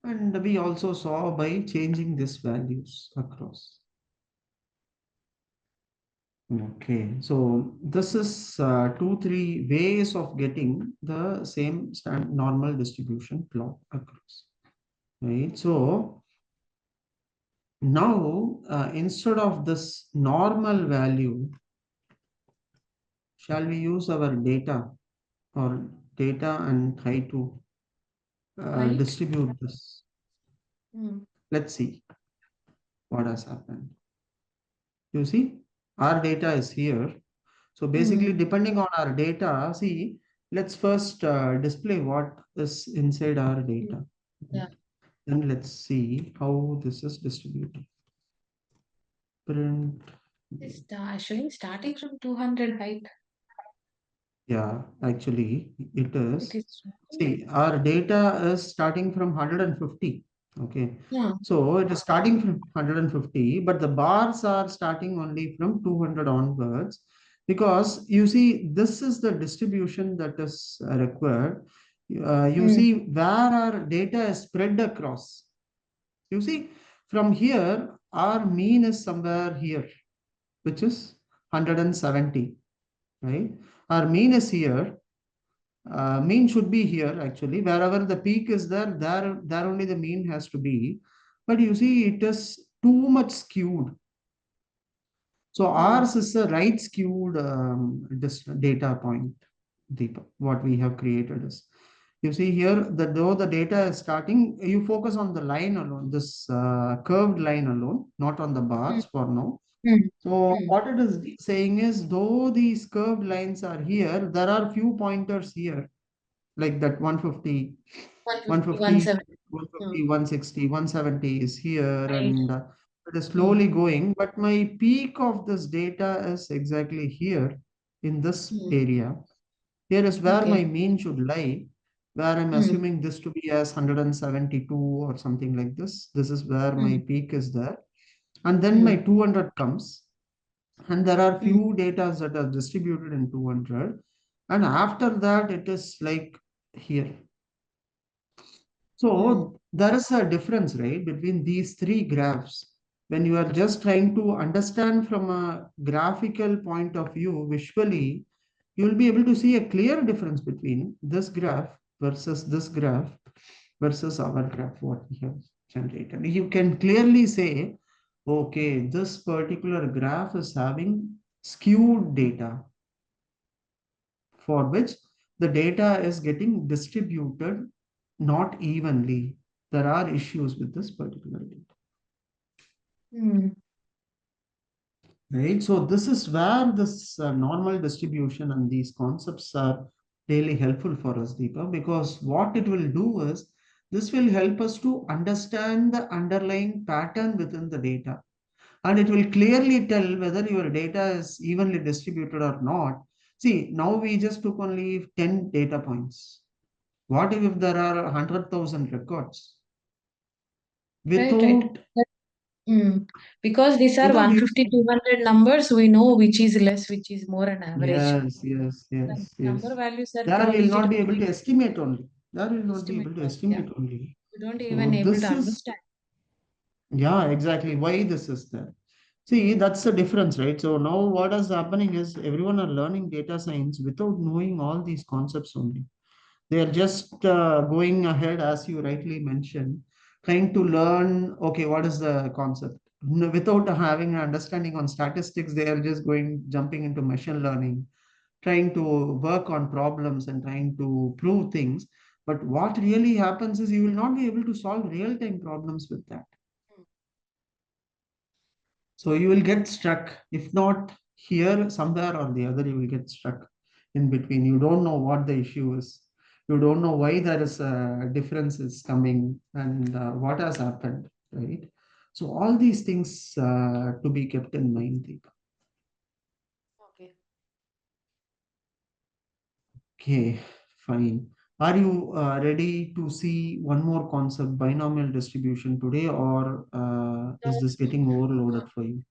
And we also saw by changing these values across. Okay, so this is two, three ways of getting the same normal distribution plot across. Right. So now instead of this normal value, shall we use our data or data and try to Height. distribute this? Mm. Let's see what has happened. You see, our data is here. So basically, Mm. depending on our data, see, let's first display what is inside our Mm. data. Yeah. Then let's see how this is distributed. Print. It's actually starting from 200 height. Yeah, actually, it It is. is. See, our data is starting from 150. Okay. Yeah. So it is starting from 150, but the bars are starting only from 200 onwards because you see, this is the distribution that is required. You Mm. see where our data is spread across. You see, from here, our mean is somewhere here, which is 170, right? Our mean is here, mean should be here actually. Wherever the peak is there only the mean has to be. But you see, it is too much skewed. So Mm. ours is a right skewed this data point. Deepak, what we have created is. You see here, that though the data is starting, you focus on the line alone, this curved line alone, not on the Mm. bars for now. Mm. So Mm. what it is saying is, though these curved lines are here, there are few pointers here like that 150, 150, 150, 170. 150, 160, 170 is here Right. and it is Mm. slowly going. But my peak of this data is exactly here in this Mm. area. Here is where my Okay. mean should lie, where I'm Mm. assuming this to be as 172 or something like this. This is where my Mm. peak is there. And then my Mm. 200 comes and there are Mm. few data that are distributed in 200 and after that it is like here. Mm. So there is a difference, right, between these three graphs. When you are just trying to understand from a graphical point of view, visually, you will be able to see a clear difference between this graph versus our graph, what we have generated. You can clearly say, okay, this particular graph is having skewed data for which the data is getting distributed not evenly. there are issues with this particular data. Hmm. Right. So this is where this normal distribution and these concepts are really helpful for us, Deepa, because what it will do is this will help us to understand the underlying pattern within the data. And it will clearly tell whether your data is evenly distributed or not. See, now we just took only 10 data points. What if there are 100,000 records? Right, right. Without, Mm. Because these are without 150, using, 200 numbers, we know which is less, which is more, an average. yes, yes, The yes, number yes. values are There two we'll digit not be able only to estimate only. There will not be estimate able to only. Yeah. estimate only. We don't even So able to this is, understand. yeah, exactly why this is there. See, that's the difference, right? So now what is happening is everyone are learning data science without knowing all these concepts only. They are just going ahead, as you rightly mentioned, trying to learn, okay, what is the concept? Without having an understanding on statistics, they are just going, jumping into machine learning, trying to work on problems and trying to prove things. But what really happens is you will not be able to solve real-time problems with that. So you will get stuck. If not here, somewhere or the other, you will get stuck in between. You don't know what the issue is. You don't know why there is a difference is coming and what has happened, right? So all these things to be kept in mind, Deepa. Okay. Okay, fine. Are you ready to see one more concept, binomial distribution today, or is this getting overloaded for you?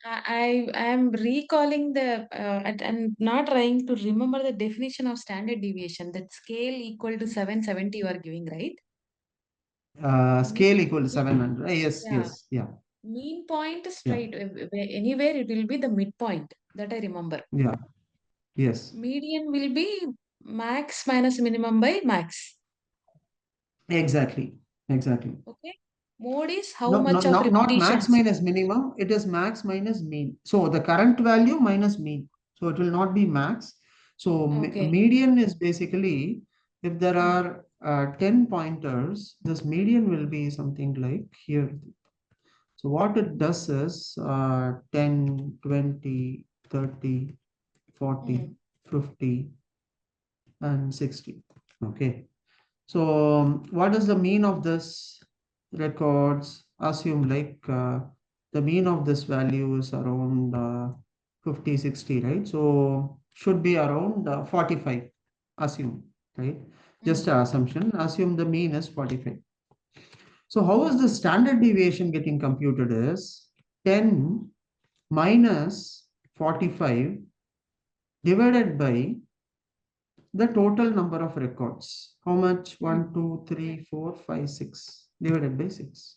I am recalling and not trying to remember the definition of standard deviation. That scale equal to 770 you are giving, right? Scale Mean, equal to 700. Yes, yeah. yes, yeah, Mean point yeah, straight. Anywhere it will be the midpoint that I remember. yeah, yes, Median will be max minus minimum by max. exactly, exactly. Okay. Mode is how No, no, much of not max repetitions. minus minimum. It is max minus mean. So the current value minus mean. So it will not be max. So Okay. median is basically if there Hmm. are 10 pointers, this median will be something like here. So what it does is 10, 20, 30, Hmm. 40, 50, and 60. Okay. So, what is the mean of this records? Assume like the mean of this value is around 50, 60, right? So, should be around 45, assume, right? Just Hmm. an assumption, assume the mean is 45. So, how is the standard deviation getting computed is 10 minus 45 divided by the total number of records. How much? Hmm. 1, 2, 3, 4, 5, 6 divided by 6.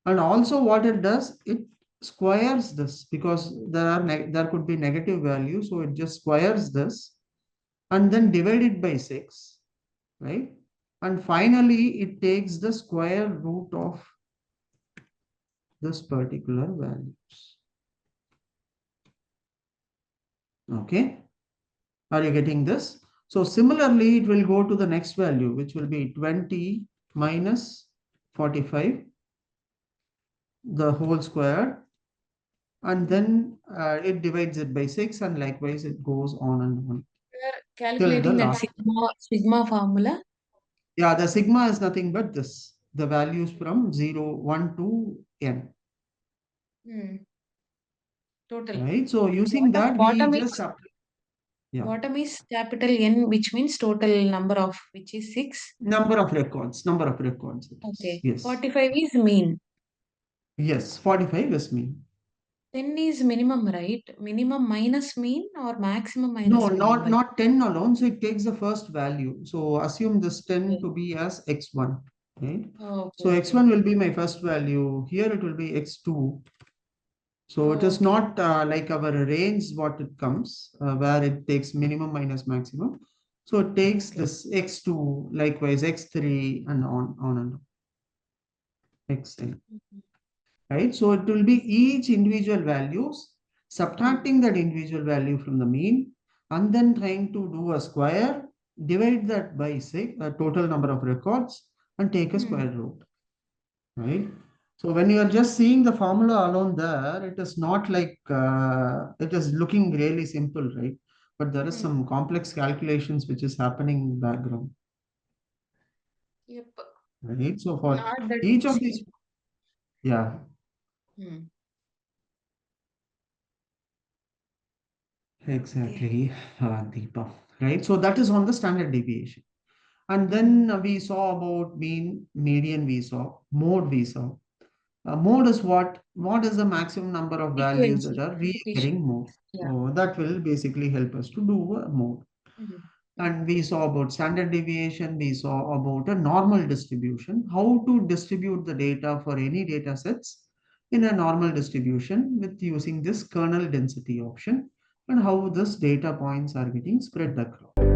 And also what it does, it squares this because there could be negative values. So it just squares this and then Hmm. divide it by 6, right? And finally, it takes the square root of this particular values. Okay. Are you getting this? So similarly, it will go to the next value, which will be 20 minus 45, the whole square, and Hmm. then it divides it by 6, and likewise it goes on and on We are till the calculating that last. sigma formula. Yeah, the sigma is nothing but this, the values from 0, 1 to n, Hmm. Total. right? So using that, we Bottom just is apply, yeah, capital N, which means total number of which is 6. number of records it is. Okay. Yes, 45 is mean. yes, 45 is mean. 10 is minimum, right? Minimum minus mean or maximum No, minus minimum, not right? not 10 alone. So it takes the first value. So assume this 10 Okay. to be as x1, right? Okay, So okay. x1 will be my first value. Here it will be x2. So it is Okay. not like our range what it comes, where it takes minimum minus maximum. So it takes Okay. this x2, likewise x3, and on and on, xn, Mhm. right? So it will be each individual values, Hmm. subtracting that individual value from the mean, and then trying to do a square, divide that by 6, total number of records, and take a Hmm. square root, right? So when you are just seeing the formula alone there, it is not like it is looking really simple, right? But there is Hmm. some complex calculations which is happening in background, Yep. right? So for Not that each of these, easy. yeah, Hmm. Okay. exactly, Deepa, right? So that is on the standard deviation. And Hmm. then we saw about mean, median, we saw, mode, we saw. Mode is what is the maximum number of values that Frequency. are Repeat. reoccurring mode. Yeah. So that will basically help us to do a mode. Hmm. Hmm. And we saw about standard deviation, we saw about a normal distribution, how to distribute the data for any data sets in a normal distribution with using this kernel density option, and how this data points are getting spread across.